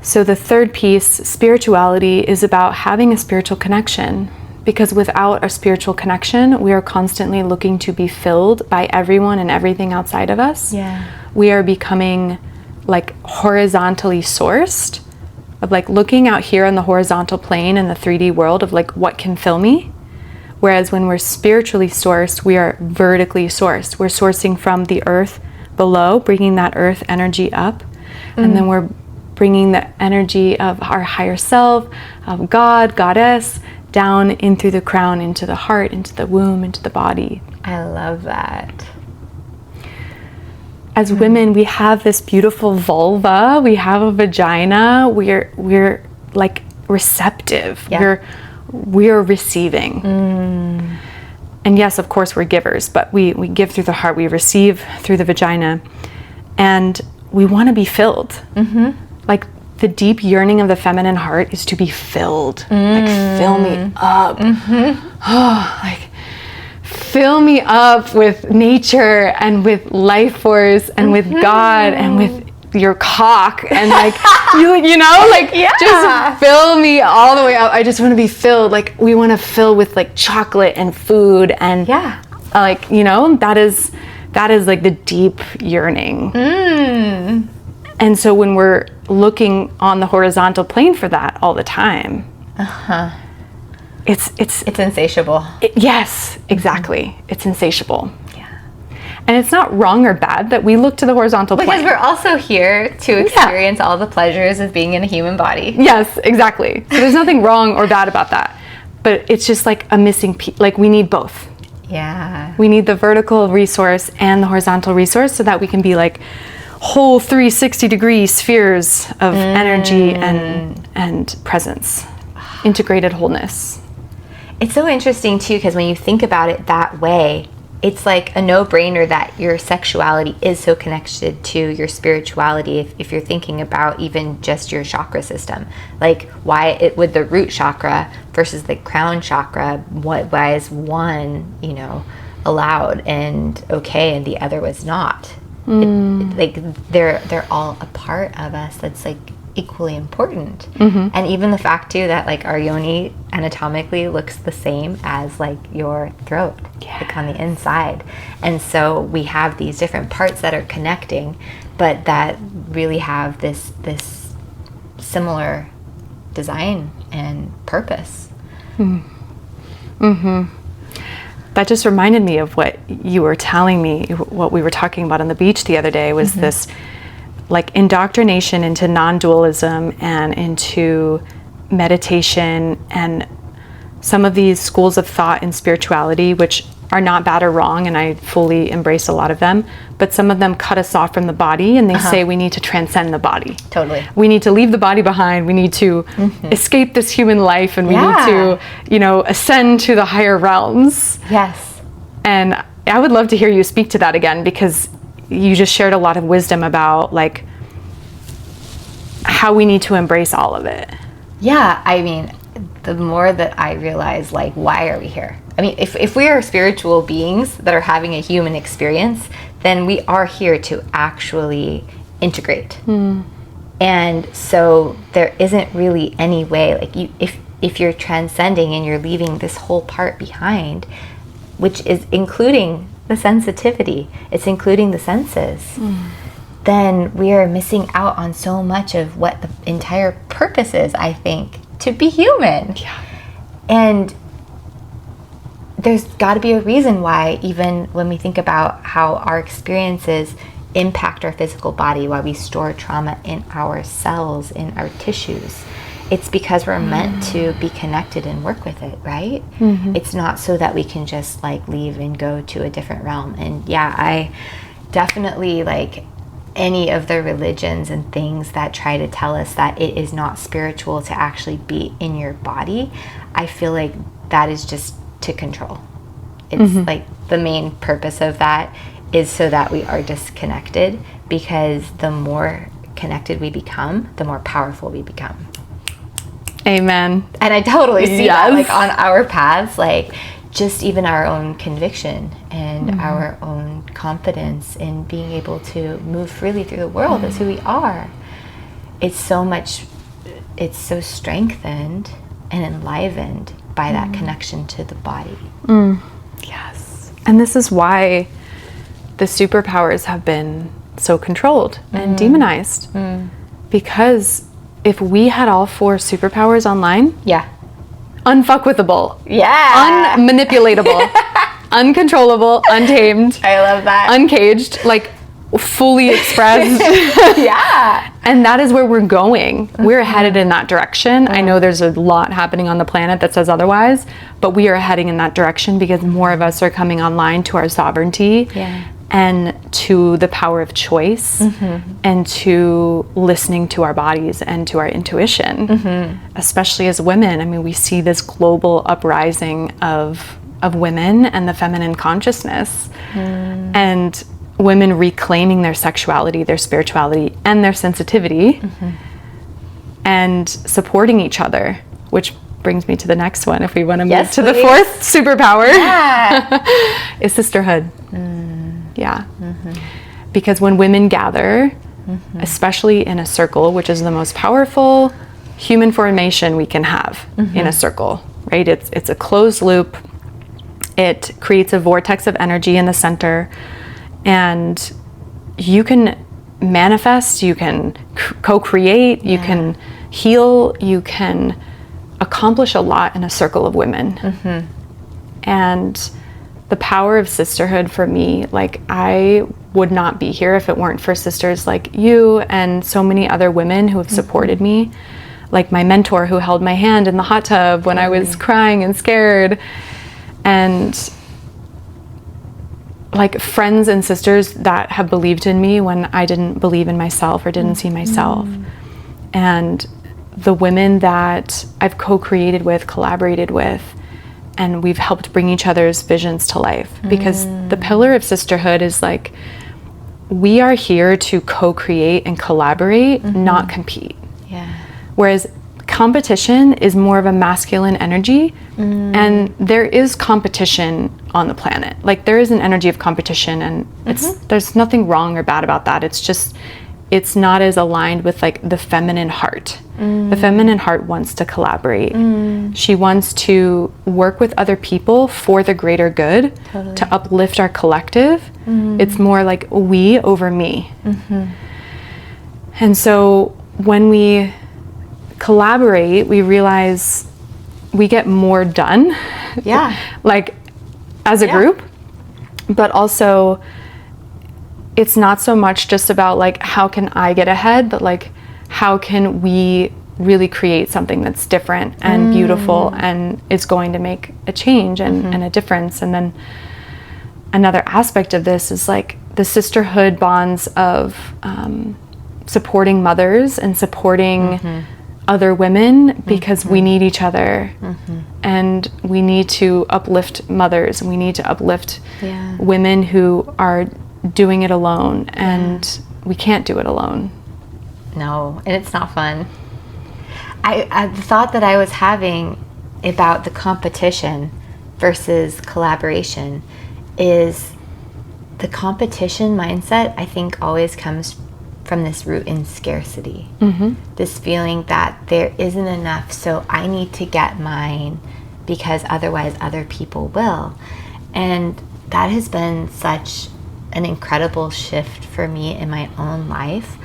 So the third piece, spirituality, is about having a spiritual connection, because without a spiritual connection, we are constantly looking to be filled by everyone and everything outside of us. We are becoming like horizontally sourced, of like looking out here on the horizontal plane in the 3D world of like what can fill me. Whereas when we're spiritually sourced, we are vertically sourced. We're sourcing from the earth below, bringing that earth energy up, and then we're bringing the energy of our higher self, of God, goddess, down in through the crown, into the heart, into the womb, into the body. I love that. As women, we have this beautiful vulva, we have a vagina, we're like receptive, we're receiving. And yes, of course, we're givers, but we give through the heart, we receive through the vagina, and we want to be filled. Like the deep yearning of the feminine heart is to be filled. Like, fill me up. Like, fill me up with nature and with life force and with God and with your cock and like you know, like just fill me all the way up. I just want to be filled. Like we want to fill with like chocolate and food and like, you know, that is like the deep yearning. And so when we're looking on the horizontal plane for that all the time, it's insatiable. Yes, exactly. It's insatiable. And it's not wrong or bad that we look to the horizontal plane. Because we're also here to experience all the pleasures of being in a human body. Yes, exactly. So there's nothing wrong or bad about that. But it's just like a missing piece. Like we need both. We need the vertical resource and the horizontal resource so that we can be like whole 360-degree spheres of energy and presence. Integrated wholeness. It's so interesting too, because when you think about it that way, it's like a no-brainer that your sexuality is so connected to your spirituality. If you're thinking about even just your chakra system, like why with the root chakra versus the crown chakra, why is one, you know, allowed and okay and the other was not? Like they're all a part of us that's like equally important. And even the fact too that like our yoni anatomically looks the same as like your throat, like on the inside, and so we have these different parts that are connecting but that really have this similar design and purpose. That just reminded me of what you were telling me, what we were talking about on the beach the other day was this like indoctrination into non-dualism and into meditation and some of these schools of thought and spirituality, which are not bad or wrong, and I fully embrace a lot of them, but some of them cut us off from the body and they say we need to transcend the body. Totally. We need to leave the body behind. We need to escape this human life and we need to, you know, ascend to the higher realms. Yes. And I would love to hear you speak to that again, because you just shared a lot of wisdom about like how we need to embrace all of it. Yeah, I mean, the more that I realize, like, why are we here? I mean, if we are spiritual beings that are having a human experience, then we are here to actually integrate. And so there isn't really any way, like, if you're transcending and you're leaving this whole part behind, which is including the sensitivity, it's including the senses, then we are missing out on so much of what the entire purpose is, I think, to be human. Yeah. And there's got to be a reason why, even when we think about how our experiences impact our physical body, why we store trauma in our cells, in our tissues, it's because we're meant to be connected and work with it, right? It's not so that we can just like leave and go to a different realm. And yeah, I definitely like any of the religions and things that try to tell us that it is not spiritual to actually be in your body. I feel like that is just to control. It's like the main purpose of that is so that we are disconnected, because the more connected we become, the more powerful we become. Amen. And I totally see that, like on our paths, like just even our own conviction and our own confidence in being able to move freely through the world as who we are. It's so strengthened and enlivened by that connection to the body. Yes. And this is why the superpowers have been so controlled and demonized. Because if we had all 4 superpowers online, unfuckwithable, unmanipulatable, uncontrollable, untamed, I love that. uncaged, like fully expressed. And that is where we're going. We're headed in that direction. I know there's a lot happening on the planet that says otherwise, but we are heading in that direction because more of us are coming online to our sovereignty and to the power of choice and to listening to our bodies and to our intuition, especially as women. I mean, we see this global uprising of women and the feminine consciousness, and women reclaiming their sexuality, their spirituality, and their sensitivity, and supporting each other, which brings me to the next one. If we want to move to the 4th superpower, is sisterhood. Because when women gather, especially in a circle, which is the most powerful human formation we can have in a circle, right? It's a closed loop. It creates a vortex of energy in the center, and you can manifest, you can co-create, you can heal, you can accomplish a lot in a circle of women. And the power of sisterhood for me, like I would not be here if it weren't for sisters like you and so many other women who have supported me, like my mentor who held my hand in the hot tub when I was crying and scared, and like friends and sisters that have believed in me when I didn't believe in myself or didn't see myself. And the women that I've co-created with, collaborated with, and we've helped bring each other's visions to life. Because the pillar of sisterhood is like, we are here to co-create and collaborate, not compete. Whereas competition is more of a masculine energy, and there is competition on the planet. Like there is an energy of competition, and there's nothing wrong or bad about that. It's just, it's not as aligned with like the feminine heart. The feminine heart wants to collaborate. She wants to work with other people for the greater good, to uplift our collective. It's more like we over me. And so when we collaborate, we realize we get more done. Like as a group, but also it's not so much just about like how can I get ahead, but like how can we really create something that's different and beautiful and is going to make a change and a difference. And then another aspect of this is like the sisterhood bonds of supporting mothers and supporting other women, because we need each other, and we need to uplift mothers, and we need to uplift women who are doing it alone, and we can't do it alone. No, and it's not fun. The thought that I was having about the competition versus collaboration is the competition mindset, I think, always comes from this root in scarcity. This feeling that there isn't enough, so I need to get mine because otherwise other people will. And that has been such an incredible shift for me in my own life.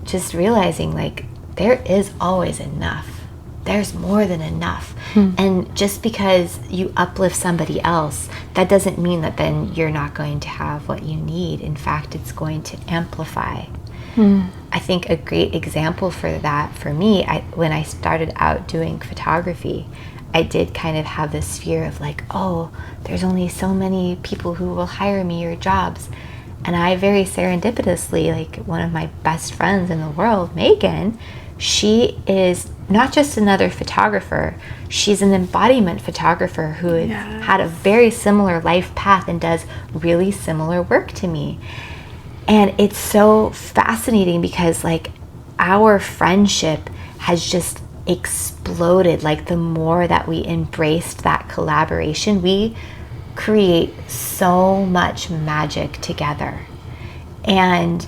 Just realizing like there is always enough. There's more than enough. And just because you uplift somebody else, that doesn't mean that then you're not going to have what you need. In fact, it's going to amplify. I think a great example for that for me, when I started out doing photography, I did kind of have this fear of like, oh, there's only so many people who will hire me or jobs. And I very serendipitously, like one of my best friends in the world, Megan, she is not just another photographer, she's an embodiment photographer who had a very similar life path and does really similar work to me. And it's so fascinating because like our friendship has just exploded. Like the more that we embraced that collaboration, we create so much magic together. And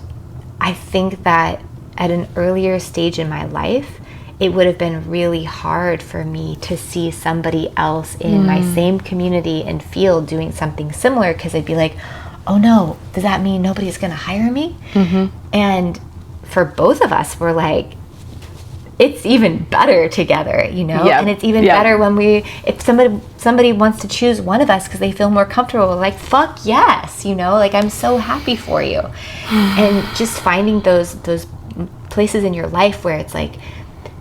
I think that at an earlier stage in my life, it would have been really hard for me to see somebody else in my same community and field doing something similar, because I'd be like, oh no, does that mean nobody's going to hire me? And for both of us, we're like, it's even better together, you know? And it's even better when if somebody wants to choose one of us because they feel more comfortable, we're like, fuck yes, you know? Like, I'm so happy for you. And just finding those places in your life where it's like,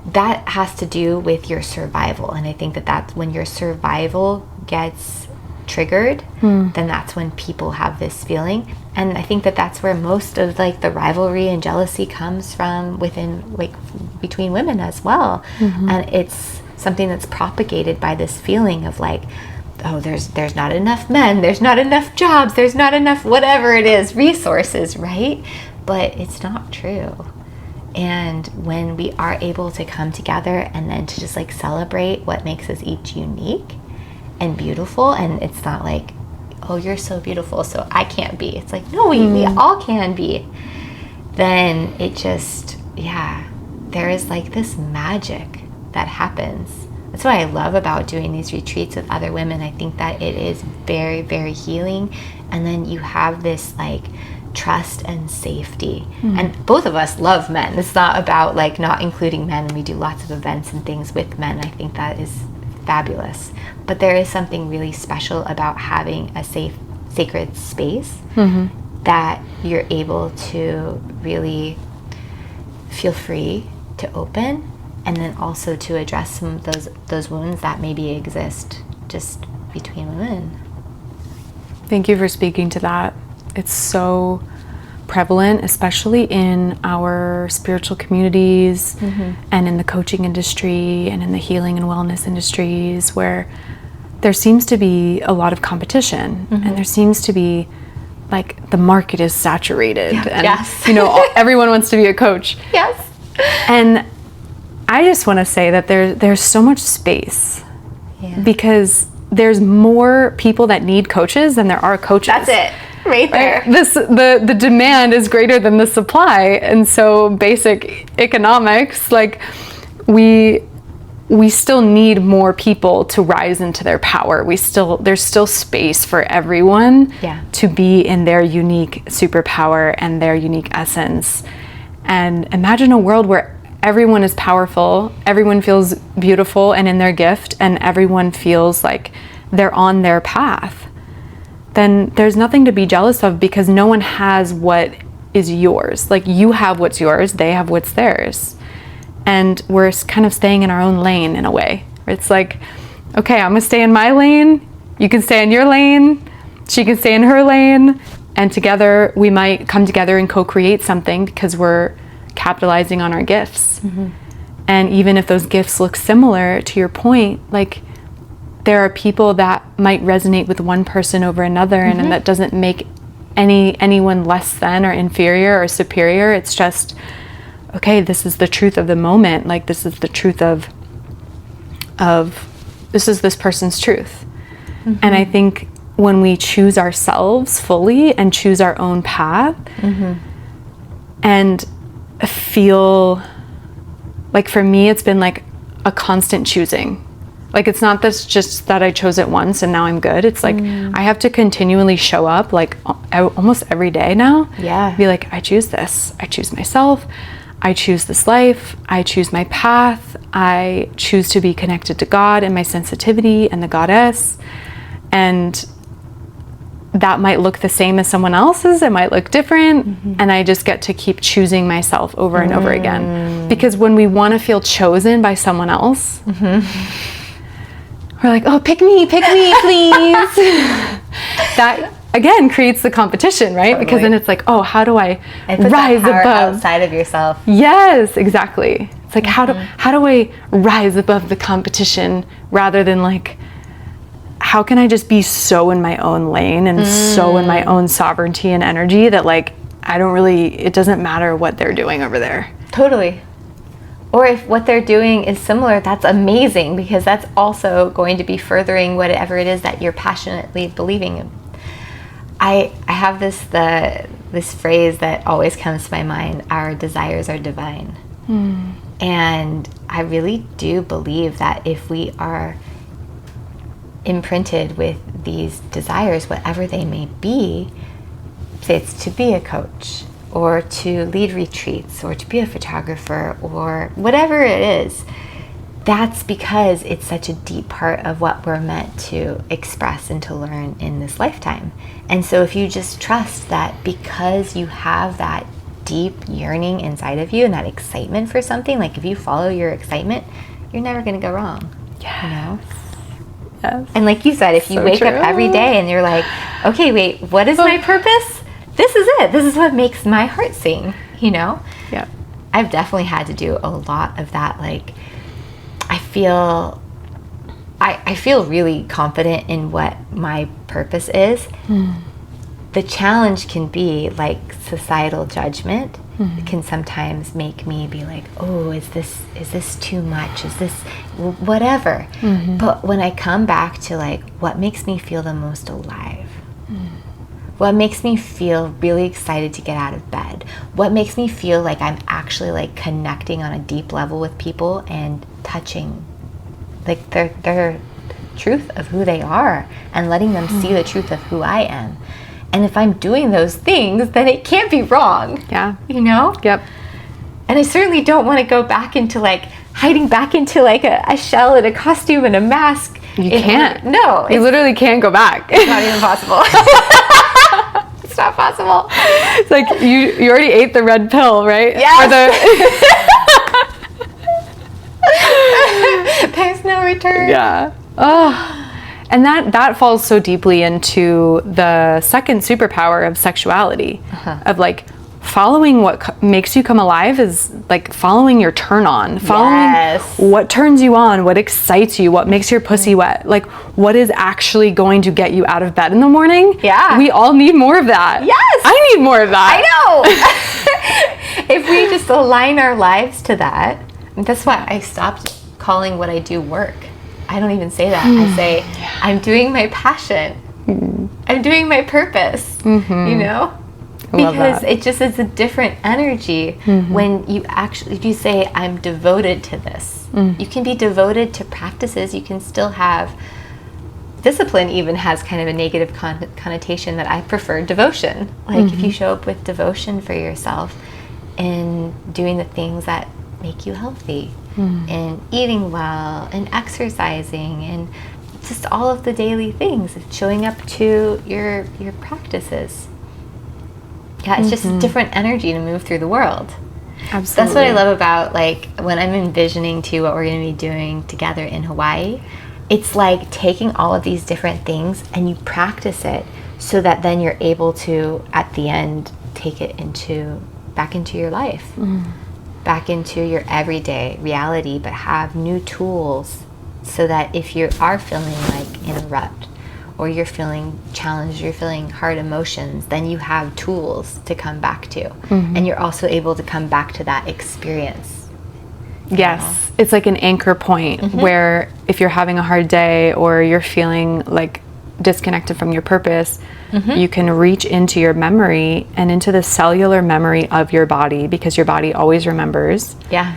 that has to do with your survival. And I think that that's when your survival gets triggered, then that's when people have this feeling. And I think that that's where most of like the rivalry and jealousy comes from within, like, between women as well. And it's something that's propagated by this feeling of like, oh, there's not enough men, there's not enough jobs, there's not enough whatever it is, resources, right? But it's not true. And when we are able to come together and then to just like celebrate what makes us each unique and beautiful, and it's not like, oh, you're so beautiful, so I can't be. It's like, no, we all can be. Then it just, there is like this magic that happens. That's what I love about doing these retreats with other women. I think that it is very, very healing. And then you have this like trust and safety. And both of us love men. It's not about like not including men. We do lots of events and things with men. I think that is fabulous. But there is something really special about having a safe, sacred space that you're able to really feel free to open, and then also to address some of those wounds that maybe exist just between women. Thank you for speaking to that. It's so prevalent, especially in our spiritual communities and in the coaching industry and in the healing and wellness industries, where there seems to be a lot of competition and there seems to be like the market is saturated and you know, everyone wants to be a coach. And I just want to say that there's so much space because there's more people that need coaches than there are coaches. That's it. Right there. The demand is greater than the supply, and so basic economics, like we still need more people to rise into their power. There's still space for everyone to be in their unique superpower and their unique essence. And imagine a world where everyone is powerful, everyone feels beautiful and in their gift, and everyone feels like they're on their path. Then there's nothing to be jealous of, because no one has what is yours. Like, you have what's yours, they have what's theirs. And we're kind of staying in our own lane in a way. It's like, okay, I'm gonna stay in my lane, you can stay in your lane, she can stay in her lane, and together we might come together and co-create something because we're capitalizing on our gifts. And even if those gifts look similar, to your point, like, there are people that might resonate with one person over another, and that doesn't make anyone less than or inferior or superior. It's just, okay, this is the truth of the moment. Like, this is the truth of this is this person's truth. And I think when we choose ourselves fully and choose our own path and feel like, for me, it's been like a constant choosing. Like, it's not this just that I chose it once and now I'm good. It's like, I have to continually show up, like, almost every day now. Yeah. Be like, I choose this. I choose myself. I choose this life. I choose my path. I choose to be connected to God and my sensitivity and the goddess. And that might look the same as someone else's. It might look different. And I just get to keep choosing myself over and over again. Because when we want to feel chosen by someone else, we're like, oh, pick me, please. That, again, creates the competition, right? Totally. Because then it's like, oh, how do I rise power above? outside of yourself. Yes, exactly. It's like, how do I rise above the competition rather than like, how can I just be so in my own lane and so in my own sovereignty and energy that like, it doesn't matter what they're doing over there. Totally. Or if what they're doing is similar, that's amazing, because that's also going to be furthering whatever it is that you're passionately believing in. I have this phrase that always comes to my mind: our desires are divine. And I really do believe that if we are imprinted with these desires, whatever they may be, say it's to be a coach, or to lead retreats, or to be a photographer, or whatever it is, that's because it's such a deep part of what we're meant to express and to learn in this lifetime. And so if you just trust that because you have that deep yearning inside of you and that excitement for something, like if you follow your excitement, you're never going to go wrong. Yeah. You know? Yes. And like you said, if you wake up every day and you're like, okay, wait, what is my purpose? This is it. This is what makes my heart sing, you know? Yeah. I've definitely had to do a lot of that. Like, I feel really confident in what my purpose is. The challenge can be like societal judgment. It can sometimes make me be like, oh, is this too much? Is this whatever? But when I come back to like what makes me feel the most alive, what makes me feel really excited to get out of bed, what makes me feel like I'm actually like connecting on a deep level with people and touching like their truth of who they are and letting them see the truth of who I am. And if I'm doing those things, then it can't be wrong. Yeah. You know? Yep. And I certainly don't want to go back into like hiding back into like a shell and a costume and a mask. You can't. No. You literally can't go back. It's not even possible. It's not possible. It's like you already ate the red pill, right? Yes. There's no return. Yeah. Oh. And that falls so deeply into the second superpower of sexuality, of like following what makes you come alive is like following your turn on, following what turns you on, what excites you, what makes your pussy wet, like what is actually going to get you out of bed in the morning. Yeah. We all need more of that. Yes. I need more of that. I know. If we just align our lives to that, that's why I stopped calling what I do work. I don't even say that. I say, I'm doing my passion. I'm doing my purpose, you know? Because it just is a different energy when you actually, if you say, I'm devoted to this. You can be devoted to practices. You can still have, discipline even has kind of a negative connotation that I prefer devotion. Like if you show up with devotion for yourself and doing the things that make you healthy. And eating well and exercising and just all of the daily things of showing up to your practices. Yeah, it's just a different energy to move through the world. Absolutely. That's what I love about like when I'm envisioning too what we're going to be doing together in Hawaii. It's like taking all of these different things and you practice it so that then you're able to at the end take it back into your life. Back into your everyday reality, but have new tools so that if you are feeling like in a rut or you're feeling challenged, you're feeling hard emotions, then you have tools to come back to. And you're also able to come back to that experience. Yes. It's like an anchor point where if you're having a hard day or you're feeling like disconnected from your purpose, you can reach into your memory and into the cellular memory of your body, because your body always remembers. Yeah.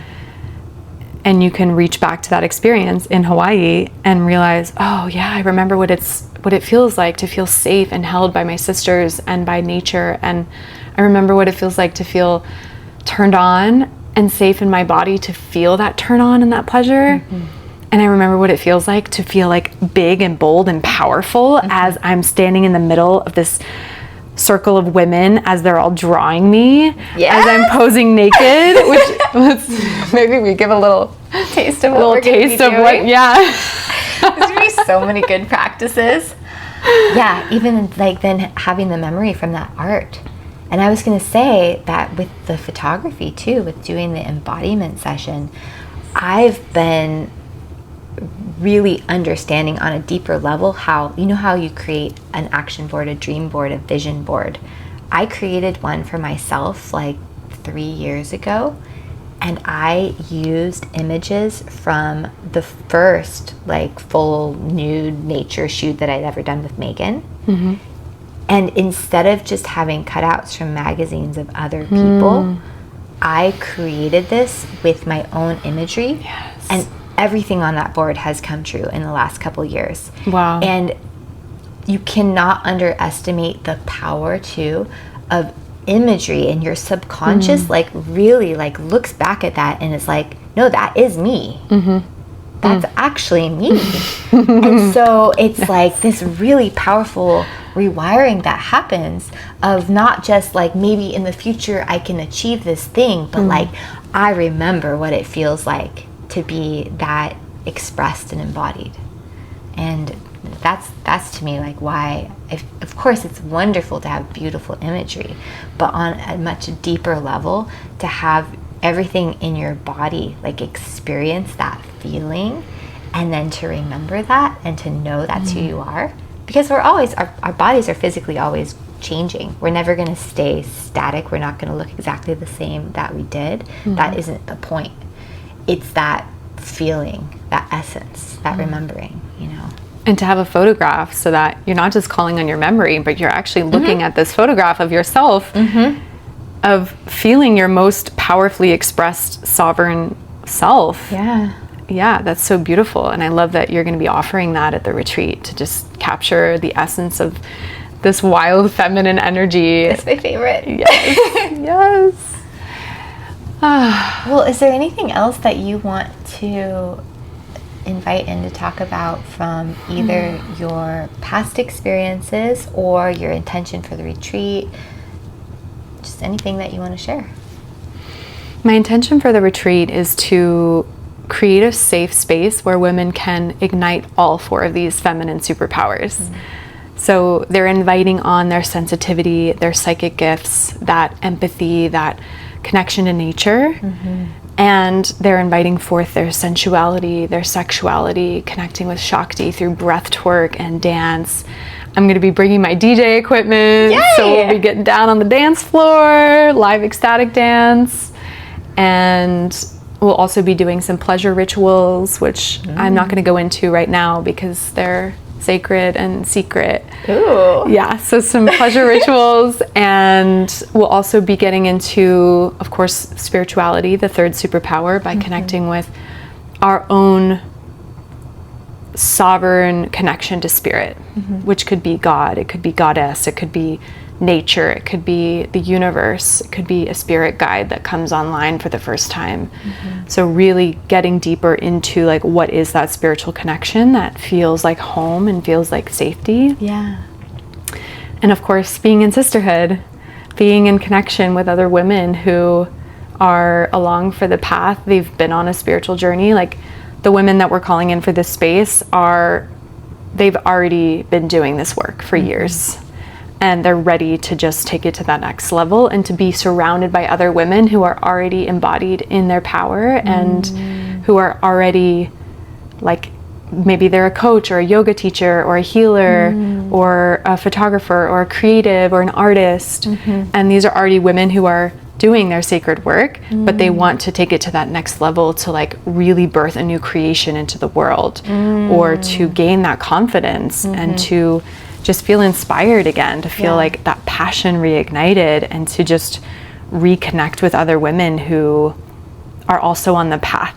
and you can reach back to that experience in Hawaii and realize, oh yeah, I remember what it feels like to feel safe and held by my sisters and by nature. And I remember what it feels like to feel turned on and safe in my body, to feel that turn on and that pleasure. And I remember what it feels like to feel like big and bold and powerful as I'm standing in the middle of this circle of women as they're all drawing me as I'm posing naked, which maybe we give a little taste of what we're gonna be doing. There's gonna be so many good practices. Yeah, even like then having the memory from that art. And I was gonna say that with the photography too, with doing the embodiment session, I've been really understanding on a deeper level how, you know how you create an action board, a dream board, a vision board. I created one for myself like 3 years ago, and I used images from the first like full nude nature shoot that I'd ever done with Megan. And instead of just having cutouts from magazines of other people, I created this with my own imagery. And everything on that board has come true in the last couple years. Wow. And you cannot underestimate the power too of imagery, and your subconscious like really like looks back at that and it's like, no, that is me. That's actually me. And so it's like this really powerful rewiring that happens of not just like maybe in the future I can achieve this thing, but like I remember what it feels like to be that expressed and embodied. And that's to me like why of course it's wonderful to have beautiful imagery, but on a much deeper level to have everything in your body like experience that feeling, and then to remember that and to know that's who you are, because we're always our bodies are physically always changing. We're never going to stay static. We're not going to look exactly the same that we did. That isn't the point. It's that feeling, that essence, that remembering, you know. And to have a photograph so that you're not just calling on your memory, but you're actually looking at this photograph of yourself, of feeling your most powerfully expressed sovereign self. Yeah, that's so beautiful. And I love that you're going to be offering that at the retreat, to just capture the essence of this wild feminine energy. That's my favorite. Yes. Well, is there anything else that you want to invite in to talk about from either your past experiences or your intention for the retreat? Just anything that you want to share. My intention for the retreat is to create a safe space where women can ignite all 4 of these feminine superpowers. So they're inviting on their sensitivity, their psychic gifts, that empathy, that connection to nature, and they're inviting forth their sensuality, their sexuality, connecting with Shakti through breathTwerk and dance. I'm going to be bringing my DJ equipment, so we'll be getting down on the dance floor, live ecstatic dance, and we'll also be doing some pleasure rituals, which I'm not going to go into right now because they're sacred and secret. Ooh. Yeah, so some pleasure rituals, and we'll also be getting into, of course, spirituality, the 3rd superpower, by connecting with our own sovereign connection to spirit, which could be God, it could be goddess, it could be nature, it could be the universe, it could be a spirit guide that comes online for the first time. So really getting deeper into like, what is that spiritual connection that feels like home and feels like safety. And of course, being in sisterhood, being in connection with other women who are along for the path. They've been on a spiritual journey. Like the women that we're calling in for this space they've already been doing this work for years. And they're ready to just take it to that next level and to be surrounded by other women who are already embodied in their power and who are already like, maybe they're a coach or a yoga teacher or a healer or a photographer or a creative or an artist. And these are already women who are doing their sacred work, but they want to take it to that next level to like really birth a new creation into the world, or to gain that confidence and to just feel inspired again, to feel like that passion reignited, and to just reconnect with other women who are also on the path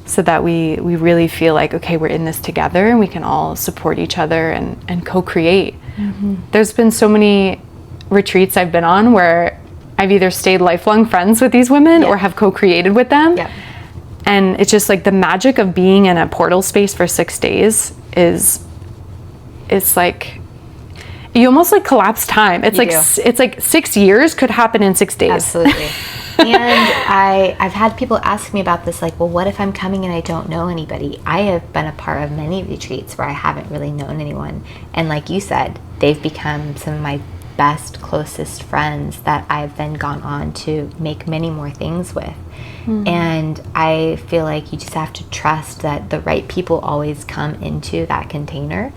so that we really feel like, okay, we're in this together and we can all support each other and co-create. There's been so many retreats I've been on where I've either stayed lifelong friends with these women or have co-created with them. And it's just like the magic of being in a portal space for 6 days it's like, you almost like collapse time. It's it's like 6 years could happen in 6 days. Absolutely. And I've had people ask me about this, like, well, what if I'm coming and I don't know anybody? I have been a part of many retreats where I haven't really known anyone. And like you said, they've become some of my best, closest friends that I've then gone on to make many more things with. And I feel like you just have to trust that the right people always come into that container,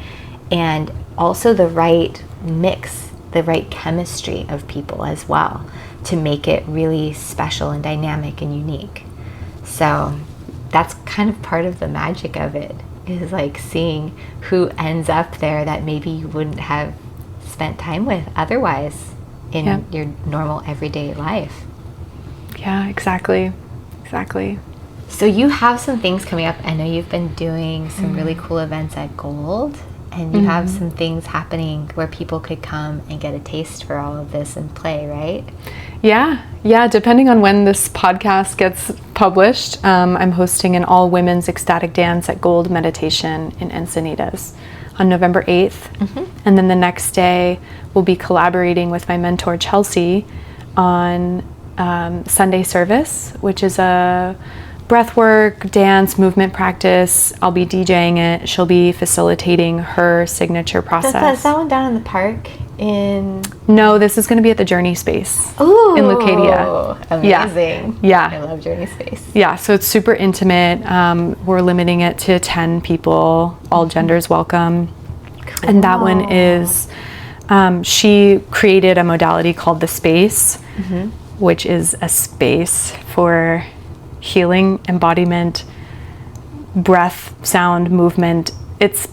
and also the right mix, the right chemistry of people as well, to make it really special and dynamic and unique. So that's kind of part of the magic of it, is like seeing who ends up there that maybe you wouldn't have spent time with otherwise in your normal everyday life. Yeah, exactly. So you have some things coming up. I know you've been doing some really cool events at Gold, and you have some things happening where people could come and get a taste for all of this and play, right? Yeah, depending on when this podcast gets published, I'm hosting an all-women's ecstatic dance at Gold Meditation in Encinitas on November 8th. And then the next day, we'll be collaborating with my mentor, Chelsea, on Sunday service, which is a breathwork, dance, movement practice. I'll be DJing it. She'll be facilitating her signature process. Is that one down in the park? No, this is going to be at the Journey Space in Leucadia. Amazing. Yeah. I love Journey Space. Yeah, so it's super intimate. We're limiting it to 10 people, all genders welcome. Cool. And that one is, she created a modality called the Space, which is a space for healing, embodiment, breath, sound, movement. It's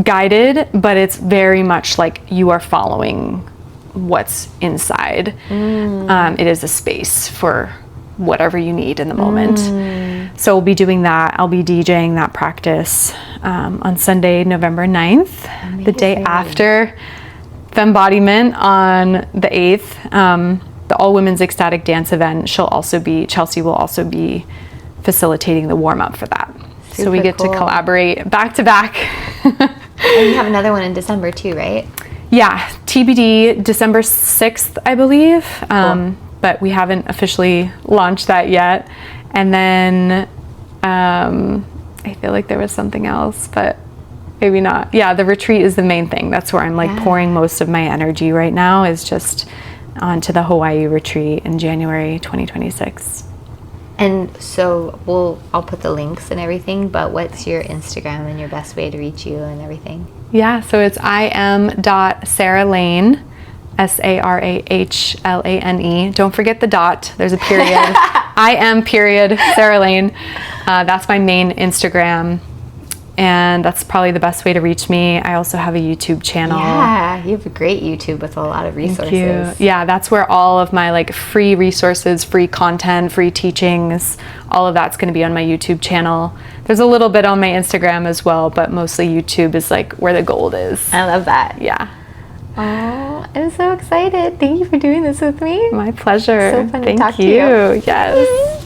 guided, but it's very much like you are following what's inside. It is a space for whatever you need in the moment. So we'll be doing that. I'll be DJing that practice on Sunday, November 9th, Amazing. The day after Fembodiment on the 8th. The All Women's Ecstatic Dance event, Chelsea will also be facilitating the warm-up for that. Super so we get to collaborate back to back. And you have another one in December too, right? Yeah, TBD, December 6th, I believe. Cool. But we haven't officially launched that yet. And then I feel like there was something else, but maybe not. Yeah, the retreat is the main thing. That's where I'm like pouring most of my energy right now, is just onto the Hawaii retreat in January 2026. And so I'll put the links and everything, but what's your Instagram and your best way to reach you and everything? Yeah, so it's im.saralane, SARAHLANE. Don't forget the dot. There's a period. IM.Saralane. That's my main Instagram. And that's probably the best way to reach me. I also have a YouTube channel. Yeah, you have a great YouTube with a lot of resources. Thank you. Yeah, that's where all of my like free resources, free content, free teachings, all of that's going to be on my YouTube channel. There's a little bit on my Instagram as well, but mostly YouTube is like where the gold is. I love that. Yeah. Oh, I'm so excited. Thank you for doing this with me. My pleasure. So fun to talk to you. you. Yes.